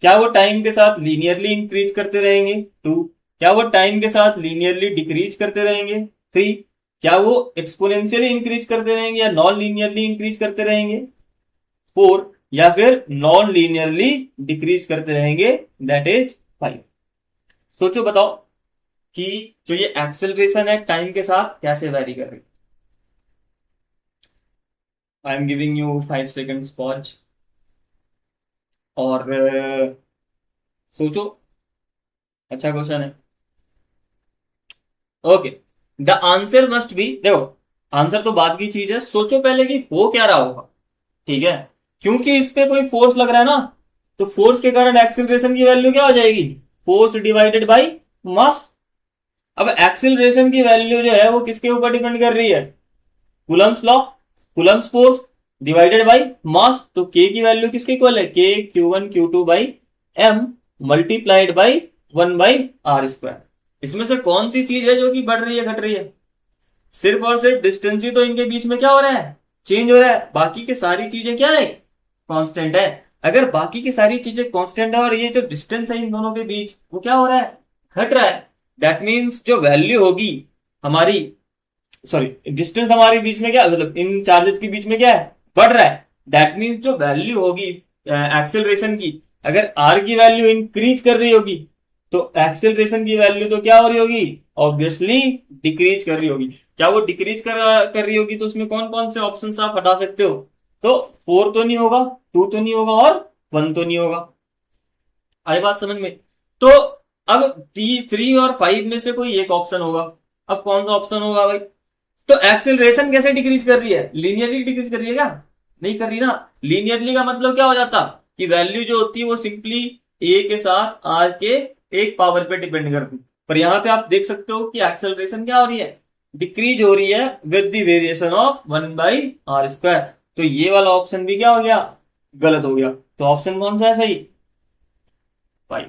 क्या वो टाइम के साथ लीनियरली इंक्रीज करते रहेंगे 2, क्या वो टाइम के साथ लीनियरली डिक्रीज करते रहेंगे 3, क्या वो एक्सपोनेंशियली इंक्रीज करते रहेंगे या नॉन लीनियरली इंक्रीज करते रहेंगे 4, या फिर नॉन लीनियरली डिक्रीज करते रहेंगे, दैट इज 5। सोचो बताओ कि जो ये एक्सेलरेशन है टाइम के साथ कैसे वैरी कर रही है। I am giving you 5 seconds pause और सोचो। अच्छा क्वेश्चन है। Okay, the answer must be, देखो आंसर तो बात की चीज है, सोचो पहले कि हो क्या रहा होगा, ठीक है। क्योंकि इस पे कोई फोर्स लग रहा है ना, तो फोर्स के कारण एक्सेलरेशन की वैल्यू क्या हो जाएगी, फोर्स डिवाइडेड बाई मास। अब एक्सेलरेशन की वैल्यू जो है वो किसके ऊपर डिपेंड कर रही है, Coulomb's law, Coulomb's force divided by mass. तो k की वैल्यू किसके इक्वल है, k q1 q2 by m multiplied by 1 by r square. इसमें से कौन सी चीज है जो कि बढ़ रही है घट रही है, सिर्फ और सिर्फ डिस्टेंस ही तो इनके बीच में क्या हो रहा है, चेंज हो रहा है। बाकी की सारी चीजें क्या है, कांस्टेंट है। अगर बाकी की सारी चीजें कांस्टेंट है और ये जो डिस्टेंस है इन दोनों के बीच वो क्या हो रहा है, घट रहा है, दैट मीन्स जो वैल्यू होगी हमारी, सॉरी डिस्टेंस हमारे बीच में क्या, मतलब इन चार्जेस के बीच में क्या है, बढ़ रहा है। दैट मीन्स जो वैल्यू होगी एक्सेलरेशन की, अगर r की वैल्यू इंक्रीज कर रही होगी तो एक्सेलरेशन की वैल्यू तो क्या हो रही होगी, ऑब्वियसली डिक्रीज कर रही होगी। क्या वो डिक्रीज कर रही होगी तो उसमें कौन कौन से ऑप्शन आप हटा सकते हो? तो 4 तो नहीं होगा, 2 तो नहीं होगा और 1 तो नहीं होगा। आई बात समझ में? तो अब 3 और 5 में से कोई एक ऑप्शन होगा। अब कौन सा ऑप्शन होगा भाई? तो एक्सेलरेशन कैसे डिक्रीज कर रही है? लीनियरली डिक्रीज कर रही है क्या? नहीं कर रही ना। लीनियरली का मतलब क्या हो जाता कि वैल्यू जो होती है वो सिंपली ए के साथ आर के एक पावर पे डिपेंड करती। पर यहां पे आप देख सकते हो कि एक्सेलरेशन क्या हो रही है? डिक्रीज हो रही है with the variation of 1/r²। तो ये वाला ऑप्शन भी क्या हो गया? गलत हो गया। तो ऑप्शन कौन सा है सही? 5।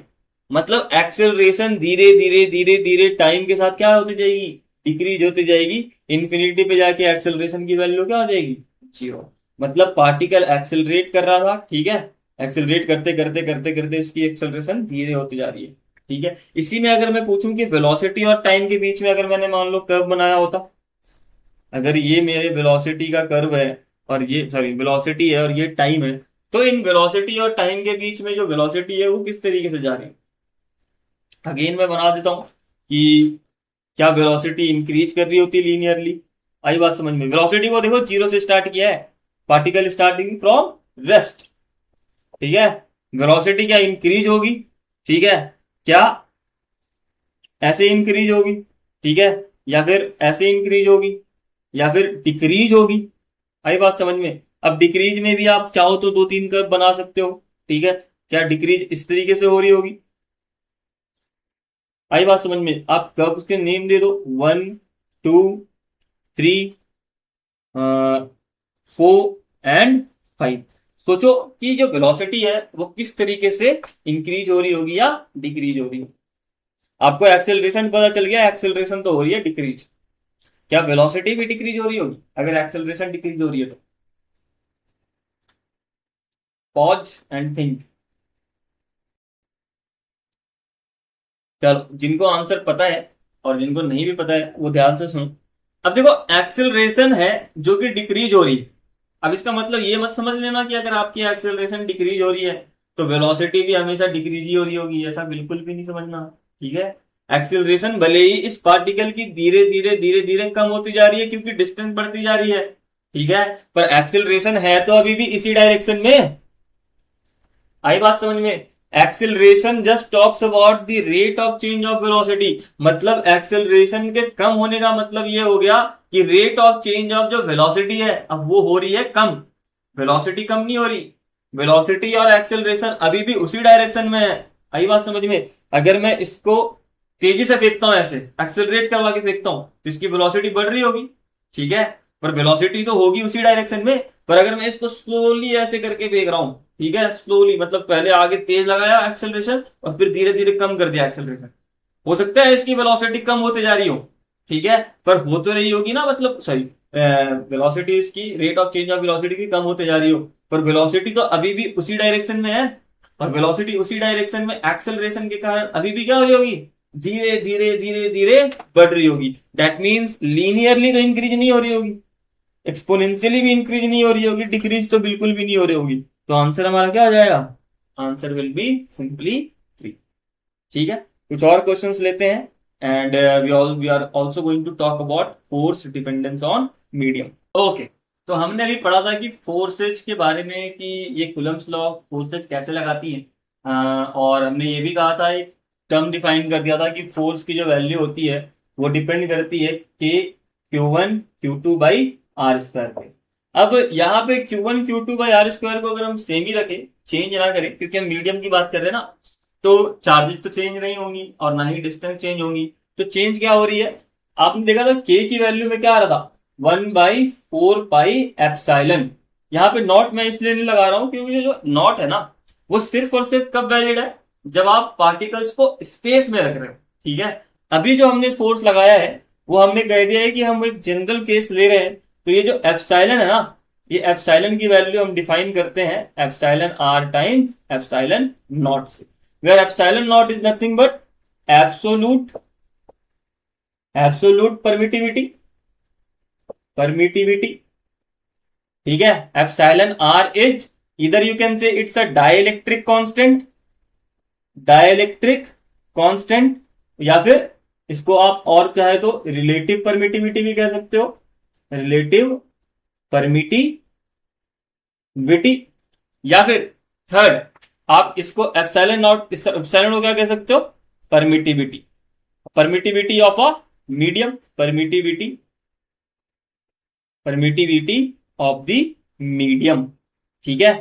मतलब एक्सेलरेशन धीरे धीरे धीरे धीरे टाइम के साथ क्या होती जाएगी? डिक्रीज होती जाएगी। इन्फिनिटी पे जाके एक्सेलरेशन की वैल्यू क्या हो जाएगी? 0। मतलब पार्टिकल एक्सेलरेट कर रहा था, ठीक है, एक्सेलरेट करते करते करते करते उसकी एक्सेलरेशन धीरे होती जा रही है, ठीक है। इसी में अगर मैं पूछूं कि वेलोसिटी और टाइम के बीच में अगर मैंने मान लो कर्व बनाया होता, अगर ये मेरे वेलोसिटी का कर्व है और ये सॉरी वेलोसिटी है और ये टाइम है, तो इन वेलोसिटी और टाइम के बीच में जो वेलोसिटी है वो किस तरीके से जा रही है? अगेन मैं बना देता हूं कि क्या वेलोसिटी इंक्रीज कर रही होती है लीनियरली। आई बात समझ में? वेलोसिटी को देखो 0 से स्टार्ट किया है, पार्टिकल स्टार्टिंग फ्रॉम रेस्ट, ठीक है। वेलोसिटी क्या इंक्रीज होगी? ठीक है। क्या ऐसे इंक्रीज होगी? ठीक है। या फिर ऐसे इंक्रीज होगी या फिर डिक्रीज होगी? आई बात समझ में? अब डिक्रीज में भी आप चाहो तो 2-3 कर्व बना सकते हो, ठीक है। क्या डिक्रीज इस तरीके से हो रही होगी? आई बात समझ में? आप कर्व्स के नेम दे दो, 1, 2, 3, 4 एंड 5। सोचो कि जो वेलोसिटी है वो किस तरीके से इंक्रीज हो रही होगी या डिक्रीज हो रही होगी। आपको एक्सेलरेशन पता चल गया, एक्सेलरेशन तो हो रही है डिक्रीज। क्या वेलोसिटी भी डिक्रीज हो रही होगी अगर एक्सेलरेशन डिक्रीज हो रही है तो? Pause and think. चलो, जिनको आंसर पता है और जिनको नहीं भी पता है वो ध्यान से सुनो। अब देखो, एक्सेलरेशन है जो कि डिक्रीज हो रही है। अब इसका मतलब ये मत समझ लेना कि अगर आपकी एक्सेलरेशन डिक्रीज हो रही है तो वेलोसिटी भी हमेशा डिक्रीज ही हो रही होगी, ऐसा बिल्कुल भी नहीं समझना, ठीक है। एक्सेलरेशन भले ही इस पार्टिकल की धीरे धीरे धीरे धीरे कम होती जा रही है क्योंकि डिस्टेंस बढ़ती जा रही है, ठीक है, पर एक्सेलरेशन है तो अभी भी इसी डायरेक्शन में। आई बात समझ में? Acceleration just talks about the rate of change of velocity. मतलब एक्सेलरेशन के कम होने का मतलब ये हो गया कि रेट ऑफ चेंज ऑफ जो वेलोसिटी है अब वो हो रही है कम। वेलोसिटी कम नहीं हो रही, वेलोसिटी और एक्सेलरेशन अभी भी उसी डायरेक्शन में है। आई बात समझ में? अगर मैं इसको तेजी से फेंकता हूं, ऐसे एक्सेलरेट करवा के फेंकता हूं तो इसकी वेलोसिटी बढ़ रही होगी, ठीक है, पर वेलोसिटी तो होगी उसी डायरेक्शन में। पर अगर मैं इसको स्लोली ऐसे करके फेंक रहा हूं, ठीक है, स्लोली मतलब पहले आगे तेज लगाया एक्सेलरेशन और फिर धीरे धीरे कम कर दिया एक्सेलरेशन, हो सकता है इसकी वेलोसिटी कम होते जा रही हो, ठीक है, पर हो तो रही होगी ना, मतलब सॉरी, वेलोसिटी इसकी rate of change of velocity की कम होते जा रही हो, पर वेलोसिटी तो अभी भी उसी डायरेक्शन में है। और वेलोसिटी उसी डायरेक्शन में एक्सेलरेशन के कारण अभी भी क्या हो रही होगी? धीरे धीरे धीरे धीरे बढ़ रही होगी। दैट मीन्स लीनियरली तो इंक्रीज नहीं हो रही होगी, एक्सपोनेंशियली भी इंक्रीज नहीं हो रही होगी, डिक्रीज तो बिल्कुल भी नहीं हो रही होगी। तो आंसर हमारा क्या हो जाएगा? आंसर विल बी सिंपली 3, ठीक है। कुछ और क्वेश्चंस लेते हैं and we are also going to talk about force dependence on medium. Okay, तो हमने अभी पढ़ा था कि फोर्सेज के बारे में कि ये कूलम्ब्स लॉ फोर्सेज कैसे लगाती है, और हमने ये भी कहा था, एक टर्म डिफाइन कर दिया था कि फोर्स की जो वैल्यू होती है वो डिपेंड करती है के Q1 Q2 by r square पे। अब यहाँ पे Q1 Q2 by r square को अगर हम सेम ही रखें, चेंज ना करें, क्योंकि हम मीडियम की बात कर रहे हैं ना, तो चार्जेस तो चेंज नहीं होंगी और ना ही डिस्टेंस चेंज होंगी। तो चेंज क्या हो रही है? आपने देखा था के की वैल्यू में क्या आ रहा था? 1/4 पाई एप्सिलॉन। यहाँ पे नॉट मैं इसलिए नहीं लगा रहा हूं क्योंकि जो नॉट है ना वो सिर्फ और सिर्फ कब वैलिड है? जब आप पार्टिकल्स को स्पेस में रख रहे हो, ठीक है। अभी जो हमने फोर्स लगाया है वो हमने कह दिया है कि हम एक जनरल केस ले रहे हैं, तो ये जो एप्सिलॉन है ना, ये एप्सिलॉन की वैल्यू हम डिफाइन करते हैं epsilon r times epsilon naught से, where epsilon naught is nothing but absolute absolute permittivity, ठीक है। Epsilon r is either you can say it's a dielectric constant या फिर इसको आप और चाहे तो रिलेटिव परमिटिविटी भी कह सकते हो, रिलेटिव परमिटिविटी, या फिर थर्ड आप इसको एप्सिलॉन नॉट, एप्सिलॉन को क्या कह सकते हो, permittivity, permittivity of a medium, permittivity of the medium. ठीक है।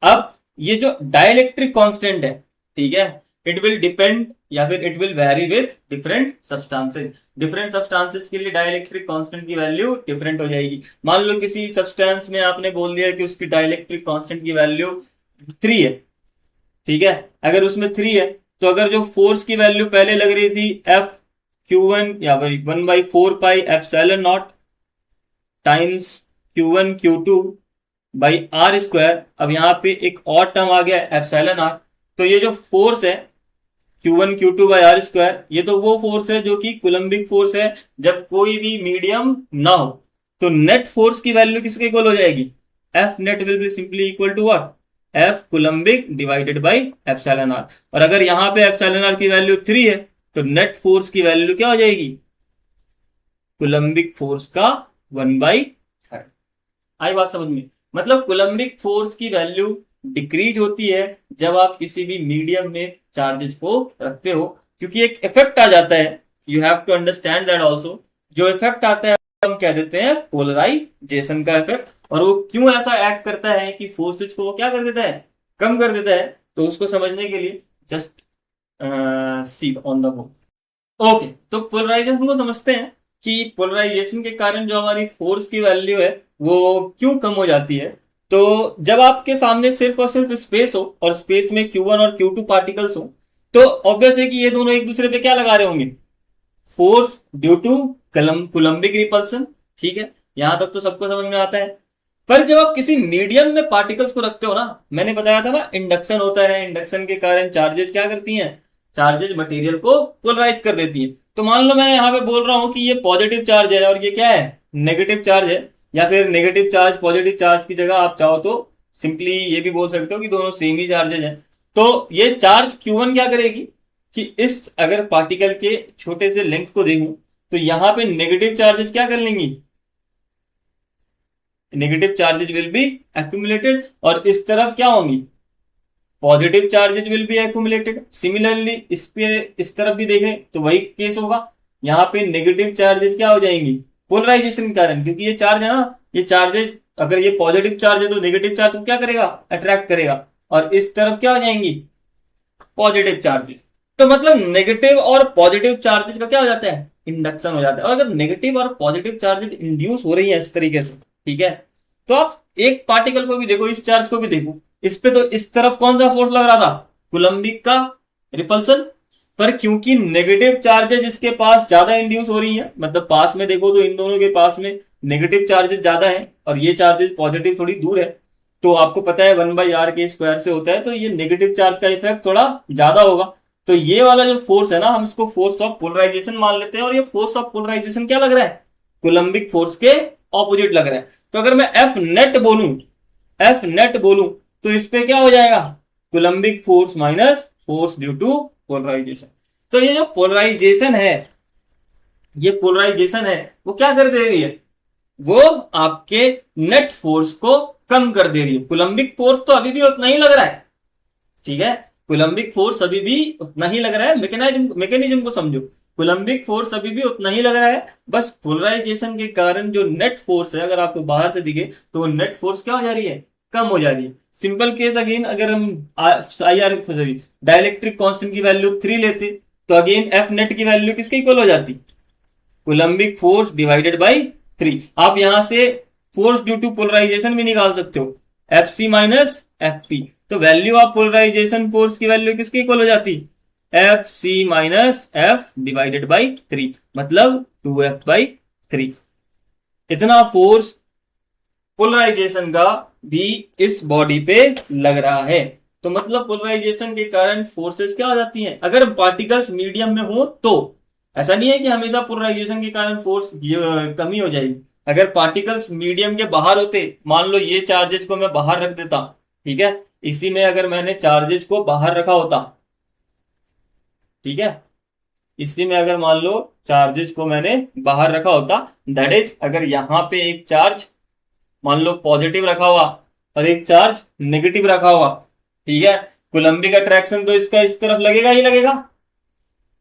अब ये जो डाइलेक्ट्रिक कांस्टेंट है, ठीक है, इट विल डिपेंड या फिर it will very with different substances. Different substances के लिए डाइलेक्ट्रिक कांस्टेंट की वैल्यू डिफरेंट हो जाएगी। मान लो किसी सब्सटेंस में आपने बोल दिया कि उसकी डाइलेक्ट्रिक कांस्टेंट की वैल्यू 3 है, ठीक है, अगर उसमें 3 है तो अगर जो फोर्स की वैल्यू पहले लग रही थी एफ Q1 या 1/4 pi epsilon naught times Q1 Q2 by r square, अब यहां पे एक और टर्म आ गया एप्सिलॉन आर, तो ये जो फोर्स है Q1 Q2 by r square, ये तो वो फोर्स है जो कि कुलम्बिक फोर्स है जब कोई भी मीडियम ना हो। तो नेट फोर्स की वैल्यू किसके इक्वल हो जाएगी, F net will be simply equal to what, F Coulombic divided by epsilon r. और अगर यहां पे एप्सिलॉन आर की वैल्यू 3 है तो नेट फोर्स की वैल्यू क्या हो जाएगी, कुलम्बिक फोर्स का 1/3। आई बात समझ में? मतलब कुलम्बिक फोर्स की वैल्यू डिक्रीज होती है जब आप किसी भी मीडियम में चार्जेस को रखते हो, क्योंकि एक इफेक्ट आ जाता है, you have to understand that also. जो इफेक्ट आता है हम कह देते हैं पोलराइजेशन का इफेक्ट। और वो क्यों ऐसा एक्ट करता है कि फोर्सेज को वो क्या कर देता है, कम कर देता है, तो उसको समझने के लिए just see on the book. Okay, तो पोलराइजेशन को समझते हैं कि पोलराइजेशन के कारण जो हमारी फोर्स की वैल्यू है वो क्यों कम हो जाती है। तो जब आपके सामने सिर्फ और सिर्फ स्पेस हो और स्पेस में Q1 और Q2 पार्टिकल्स हो, तो ऑब्वियस है कि ये दोनों एक दूसरे पे क्या लगा रहे होंगे, फोर्स ड्यू टू कुलम्बिक रिपल्सन। ठीक है, यहां तक तो सबको समझ में आता है। पर जब आप किसी मीडियम में पार्टिकल्स को रखते हो ना, मैंने बताया था ना इंडक्शन होता है, इंडक्शन के कारण चार्जेस क्या करती हैं, चार्जेस मटेरियल को पोलराइज कर देती है। तो मान लो मैं यहां पे बोल रहा हूं कि ये पॉजिटिव चार्ज है और ये क्या है, नेगेटिव चार्ज है, या फिर नेगेटिव चार्ज पॉजिटिव चार्ज की जगह आप चाहो तो सिंपली ये भी बोल सकते हो कि दोनों सेम ही चार्जेस हैं। तो ये चार्ज Q1 क्या करेगी कि इस अगर पार्टिकल के छोटे से लेंथ को देखूं तो यहां पे नेगेटिव चार्जेस क्या कर लेंगी, negative charges will be accumulated, और इस तरफ क्या होंगी, positive charges will be accumulated. Similarly इस पे इस तरफ भी देखें तो वही केस होगा, यहाँ पे नेगेटिव चार्जेस क्या हो जाएंगी पोलराइजेशन के कारण, क्योंकि ये चार्ज है ना, ये चार्जेस अगर ये पॉजिटिव चार्ज है तो नेगेटिव चार्ज को क्या करेगा, अट्रैक्ट करेगा, और इस तरफ क्या हो जाएंगी पॉजिटिव चार्जेस। तो मतलब नेगेटिव और पॉजिटिव चार्जेस का क्या हो जाता है, इंडक्शन हो जाता है। और अगर नेगेटिव और पॉजिटिव चार्जेस इंड्यूस हो रही है इस तरीके से, ठीक है, तो आप एक पार्टिकल को भी देखो, इस चार्ज को भी देखो, इस पे तो इस तरफ कौन सा फोर्स लग रहा था, कुलम्बिक का रिपल्सन। पर क्योंकि नेगेटिव चार्जेस इसके पास ज्यादा इंड्यूस हो रही है, मतलब पास में देखो तो इन दोनों के पास में नेगेटिव चार्जेस ज्यादा है और ये चार्जेस पॉजिटिव थोड़ी दूर है, तो आपको पता है 1/r के स्क्वायर से होता है, तो ये नेगेटिव चार्ज का इफेक्ट थोड़ा ज्यादा होगा। तो ये वाला जो फोर्स है ना, हम इसको फोर्स ऑफ पोलराइजेशन मान लेते हैं, और ये फोर्स ऑफ पोलराइजेशन क्या लग रहा है, कुलम्बिक फोर्स के ऑपोजिट लग रहा है। तो अगर मैं एफ नेट बोलूं, एफ नेट बोलूं तो इस पे क्या हो जाएगा, Coulombic force minus force due to polarisation. तो ये जो पोलराइजेशन है, ये पोलराइजेशन है वो क्या कर दे रही है, वो आपके नेट फोर्स को कम कर दे रही है। कुलम्बिक फोर्स तो अभी भी उतना ही लग रहा है, ठीक है, कुलम्बिक फोर्स अभी भी उतना ही लग रहा है, मैकेनिज्म को समझो, कुलम्बिक फोर्स अभी भी उतना ही लग रहा है, बस पोलराइजेशन के कारण जो नेट फोर्स है अगर आपको बाहर से दिखे तो वो नेट फोर्स क्या हो जा रही है, कम हो जा रही है। सिंपल केस अगेन, अगर हम आई आर डाइलेक्ट्रिक कांस्टेंट की वैल्यू 3 लेते तो अगेन एफ नेट की वैल्यू किसके इक्वल हो जाती, कुलम्बिक फोर्स डिवाइडेड बाई 3। आप यहां से फोर्स ड्यू टू पोलराइजेशन भी निकाल सकते हो, F C minus F P. तो वैल्यू ऑफ पोलराइजेशन फोर्स की वैल्यू किसके इक्वल हो जाती, F C minus F divided by 3, मतलब 2f/3। इतना फोर्स पोलराइजेशन का भी इस बॉडी पे लग रहा है। तो मतलब पोलराइजेशन के कारण फोर्सेस क्या हो जाती हैं, अगर पार्टिकल्स मीडियम में हो तो। ऐसा नहीं है कि हमेशा पोलराइजेशन के कारण फोर्स कमी हो जाएगी। अगर पार्टिकल्स मीडियम के बाहर होते, मान लो ये चार्जेस को मैं बाहर रख देता, ठीक है, इसी में अगर मैंने चार्जेस को बाहर रखा होता, ठीक है, इसी में अगर मान लो चार्जेस को मैंने बाहर रखा होता, दैट इज अगर यहाँ पे एक चार्ज मान लो पॉजिटिव रखा हुआ और एक चार्ज नेगेटिव रखा हुआ, ठीक है, कोलंबिक अट्रैक्शन तो इसका इस तरफ लगेगा ही लगेगा,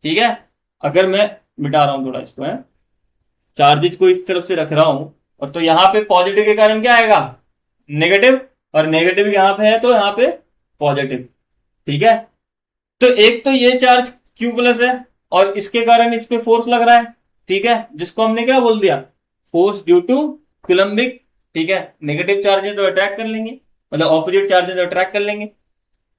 ठीक है। अगर मैं मिटा रहा हूं थोड़ा इसको, है, चार्जेस को इस तरफ से रख रहा हूं, और तो यहाँ पे पॉजिटिव के कारण क्या आएगा, नेगेटिव, और नेगेटिव यहाँ पे है तो यहाँ पे पॉजिटिव, ठीक है। तो एक तो ये चार्ज Q प्लस है और इसके कारण इस पे फोर्स लग रहा है, ठीक है, जिसको हमने क्या बोल दिया, फोर्स ड्यू टू कुलम्बिक, ठीक है। नेगेटिव चार्जेस तो अट्रैक्ट कर लेंगे, मतलब ऑपोजिट चार्जेस तो अट्रैक्ट कर लेंगे।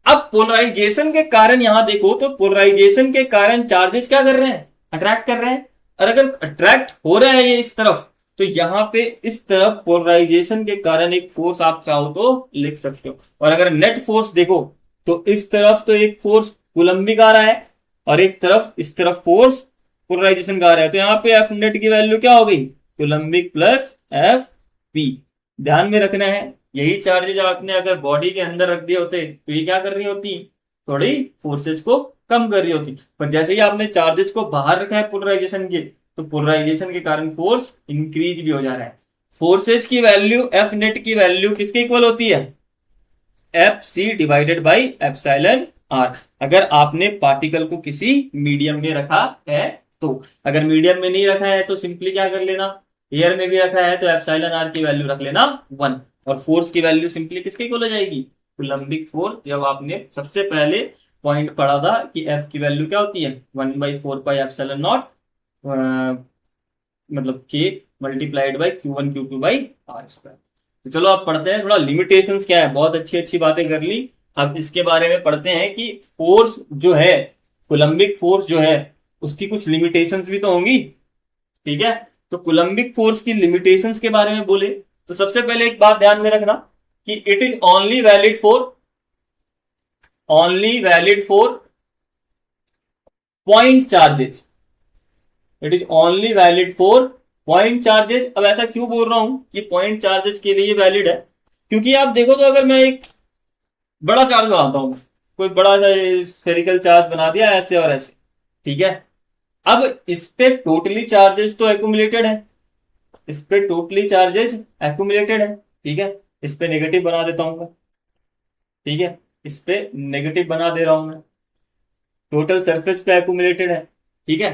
अब पोलराइजेशन के कारण यहां देखो तो पोलराइजेशन के कारण चार्जेस क्या कर रहे हैं, अट्रैक्ट कर रहे हैं, और अगर अट्रैक्ट हो रहा है ये इस तरफ, तो यहां पे इस तरफ पोलराइजेशन के कारण एक फोर्स आप चाहो तो लिख सकते हो। और अगर नेट फोर्स देखो तो इस तरफ तो एक फोर्स कुलम्बिक आ रहा है और एक तरफ इस तरफ फोर्स पोलराइजेशन का आ रहा है, तो यहाँ पे एफ नेट की वैल्यू क्या हो गई, कुलम्बिक प्लस एफ पी। ध्यान में रखना है, यही चार्जेज आपने अगर बॉडी के अंदर रख दिए होते तो ये क्या कर रही होती, थोड़ी फोर्सेज को कम कर रही होती, पर जैसे ही आपने चार्जेज को बाहर रखा है पोलराइजेशन के, तो पोलराइजेशन के कारण फोर्स इंक्रीज भी हो जा रहा है। फोर्सेज की वैल्यू, एफ नेट की वैल्यू किसके इक्वल होती है, F C divided by epsilon r, अगर आपने पार्टिकल को किसी मीडियम में रखा है तो। अगर मीडियम में नहीं रखा है तो सिंपली क्या कर लेना, एयर में भी रखा है तो एप्सिलॉन आर की वैल्यू रख लेना 1, और फोर्स की वैल्यू सिंपली किसके इक्वल हो जाएगी, कुलम्बिक फोर्स। जब आपने सबसे पहले पॉइंट पढ़ा था कि एफ की वैल्यू क्या होती है, 1/4 पाई एप्सिलॉन नॉट, मतलब के multiplied by Q1 Q2 by r square. तो चलो अब पढ़ते हैं थोड़ा लिमिटेशंस क्या है, बहुत अच्छी अच्छी बातें कर ली, अब इसके बारे में पढ़ते हैं कि फोर्स जो है, कुलम्बिक फोर्स जो है, उसकी कुछ लिमिटेशंस भी तो होंगी, ठीक है। तो कुलम्बिक फोर्स की लिमिटेशंस के बारे में बोले तो सबसे पहले एक बात ध्यान में रखना कि it is only valid for point charges, it is only valid for point charges. अब ऐसा क्यों बोल रहा हूं कि पॉइंट चार्जेस के लिए वैलिड है, क्योंकि आप देखो तो अगर मैं एक बड़ा चार्ज बनाता हूं, कोई बड़ा सा स्फेरिकल चार्ज बना दिया ऐसे और ऐसे, ठीक है, अब इस पे टोटली चार्जेस तो एक्यूमुलेटेड है, इस पे टोटली चार्जेस एक्यूमुलेटेड है, ठीक है, इस पे नेगेटिव बना देता हूं मैं, ठीक है, इस पे नेगेटिव बना दे रहा हूं मैं, टोटल सरफेस पे एक्यूमुलेटेड है, ठीक है।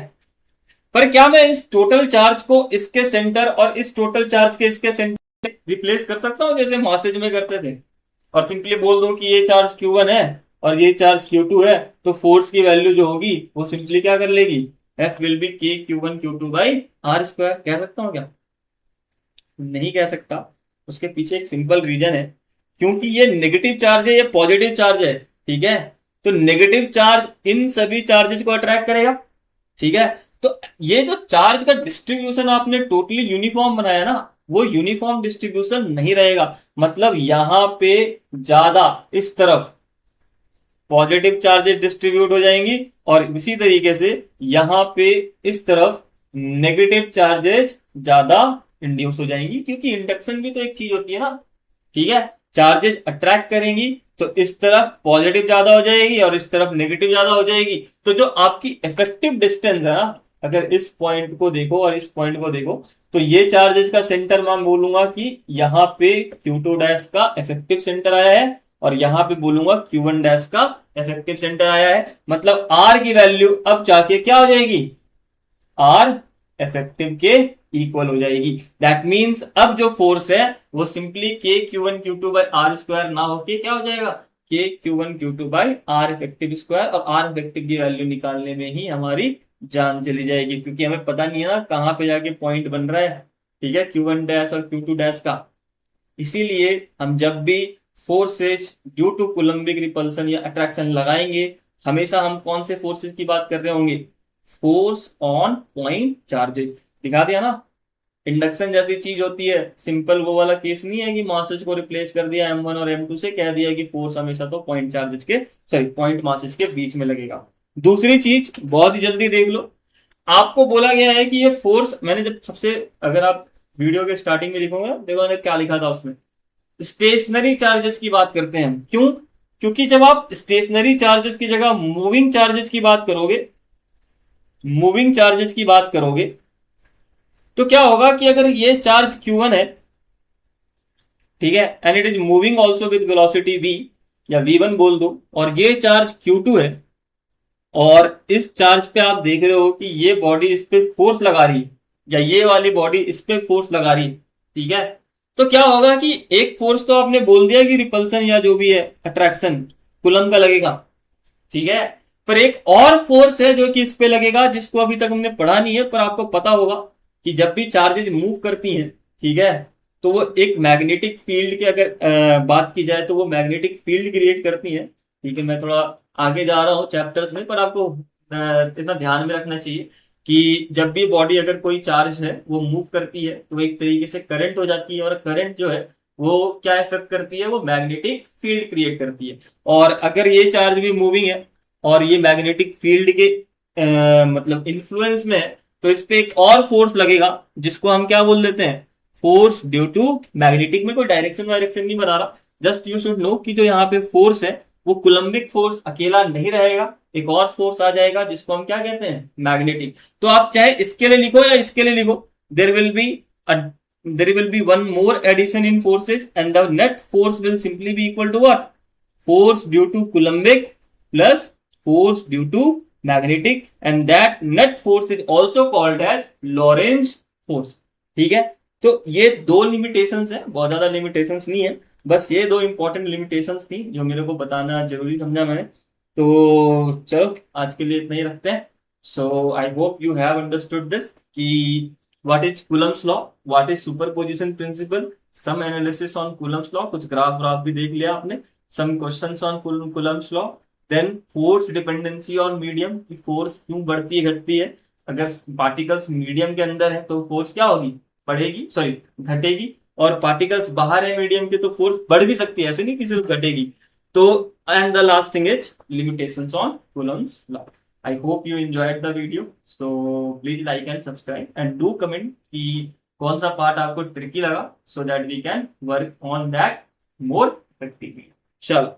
पर क्या मैं इस टोटल चार्ज को इसके सेंटर और इस टोटल चार्ज के इसके सेंटर रिप्लेस कर सकता हूं जैसे मासेज में करते थे, और सिंपली बोल दूं कि ये चार्ज Q1 है और ये चार्ज Q2 है, तो फोर्स की वैल्यू जो होगी वो सिंपली क्या कर लेगी, F will be K Q1 Q2 by r square. कह सकता हूं क्या, नहीं कह सकता। उसके पीछे एक सिंपल रीजन है, क्योंकि ये नेगेटिव चार्ज है, ये पॉजिटिव चार्ज है, ठीक है, तो नेगेटिव चार्ज इन सभी चार्जेस को अट्रैक्ट करेगा, ठीक है। तो ये जो चार्ज का डिस्ट्रीब्यूशन आपने टोटली यूनिफॉर्म बनाया ना, वो यूनिफॉर्म डिस्ट्रीब्यूशन नहीं रहेगा, मतलब यहां पे ज्यादा इस तरफ पॉजिटिव चार्जेस डिस्ट्रीब्यूट हो जाएंगी और इसी तरीके से यहां पे इस तरफ नेगेटिव चार्जेस ज्यादा इंड्यूस हो जाएंगी, क्योंकि इंडक्शन भी तो एक चीज होती है ना, ठीक है। चार्जेस अट्रैक्ट करेंगी तो इस तरफ पॉजिटिव ज्यादा हो जाएगी और इस तरफ नेगेटिव ज्यादा हो जाएगी, तो जो आपकी इफेक्टिव डिस्टेंस है ना, अगर इस पॉइंट को देखो और इस पॉइंट को देखो, तो ये चार्जेस का सेंटर मैं बोलूंगा कि यहाँ पे Q2 डैश का इफेक्टिव सेंटर आया है और यहाँ पे बोलूंगा Q1 डैश का इफेक्टिव सेंटर आया है, मतलब R की वैल्यू अब जाके क्या हो जाएगी, R इफेक्टिव के इक्वल हो जाएगी। दैट मीन्स अब जो फोर्स है वो simply K Q1 Q2 by r square ना होके क्या हो जाएगा, K Q1 Q2 by r effective square, और आर इफेक्टिव की वैल्यू निकालने में ही हमारी जान चली जाएगी, क्योंकि हमें पता नहीं है ना कहां पे जाके पॉइंट बन रहा है, ठीक है, Q1 डैश और Q2 डैश का। इसीलिए हम जब भी फोर्सेज ड्यू टू कुलम्बिक रिपल्सन या अट्रैक्शन लगाएंगे, हमेशा हम कौन से फोर्सेज की बात कर रहे होंगे, फोर्स ऑन पॉइंट चार्जेस। दिखा दिया ना, इंडक्शन जैसी चीज होती है, सिंपल वो वाला केस नहीं है कि मासेज को रिप्लेस कर दिया M1 और M2 से, कह दिया कि फोर्स हमेशा तो पॉइंट चार्जेस के, सॉरी पॉइंट मासेज के बीच में लगेगा। दूसरी चीज बहुत ही जल्दी देख लो, आपको बोला गया है कि ये फोर्स, मैंने जब सबसे, अगर आप वीडियो के स्टार्टिंग में देखोगे, देखो मैंने क्या लिखा था उसमें, स्टेशनरी चार्जेस की बात करते हैं। क्यों, क्योंकि जब आप स्टेशनरी चार्जेस की जगह मूविंग चार्जेस की बात करोगे मूविंग चार्जेस की बात करोगे तो क्या होगा कि अगर ये चार्ज Q1 है, ठीक है, and it is moving also with velocity v या v1 बोल दो, और ये चार्ज Q2 है, और इस चार्ज पे आप देख रहे हो कि ये बॉडी इस पे फोर्स लगा रही है, या ये वाली बॉडी इस पे फोर्स लगा रही है, ठीक है, तो क्या होगा कि एक फोर्स तो आपने बोल दिया कि रिपल्सन या जो भी है अट्रैक्शन कूलम का लगेगा, ठीक है, पर एक और फोर्स है जो कि इस पे लगेगा, जिसको अभी तक हमने पढ़ा नहीं है, पर आपको पता होगा कि जब भी चार्जेज मूव करती हैं, ठीक है, तो वो एक मैग्नेटिक फील्ड की अगर बात की जाए तो वो मैग्नेटिक फील्ड क्रिएट करती है, ठीक है। मैं थोड़ा आगे जा रहा हूँ चैप्टर्स में, पर आपको इतना ध्यान में रखना चाहिए कि जब भी बॉडी अगर कोई चार्ज है वो मूव करती है तो एक तरीके से करंट हो जाती है, और करंट जो है वो क्या इफेक्ट करती है, वो मैग्नेटिक फील्ड क्रिएट करती है। और अगर ये चार्ज भी मूविंग है और ये मैग्नेटिक फील्ड के मतलब इन्फ्लुएंस में है, तो इस पे एक और फोर्स लगेगा जिसको हम क्या बोल देते हैं, फोर्स ड्यू टू मैग्नेटिक। में कोई डायरेक्शन वायरेक्शन नहीं बना रहा, जस्ट यू शुड नो कि जो यहाँ पे फोर्स है वो कुलम्बिक फोर्स अकेला नहीं रहेगा, एक और फोर्स आ जाएगा जिसको हम क्या कहते हैं, मैग्नेटिक। तो आप चाहे इसके लिए लिखो या इसके लिए लिखो, there will be there will be one more addition in forces and the net force will simply be equal to what, force due to coulombic plus force due to magnetic, and that net force is also called as Lorentz force, ठीक है। तो ये दो limitations है, बहुत ज्यादा limitations नहीं है, बस ये दो इंपॉर्टेंट लिमिटेशंस थी जो मेरे को बताना जरूरी समझा मैंने। तो चलो आज के लिए इतना ही रखते हैं। So I hope you have understood this कि what is Coulomb's law, what is superposition principle, some analysis on Coulomb's law, कुछ ग्राफ व्राफ भी देख लिया आपने, some questions on Coulomb's law, then force dependency on medium की force क्यों बढ़ती है घटती है, अगर पार्टिकल्स मीडियम के अंदर है तो फोर्स क्या होगी, बढ़ेगी, सॉरी घटेगी, और पार्टिकल्स बाहर है मीडियम के तो फोर्स बढ़ भी सकती है, ऐसे नहीं कि सिर्फ घटेगी। तो and the last thing is limitations on Coulomb's law. I hope you enjoyed the video. So please like and subscribe and do comment कि कौन सा पार्ट आपको ट्रिकी लगा, so that we can work on that more effectively. चलो।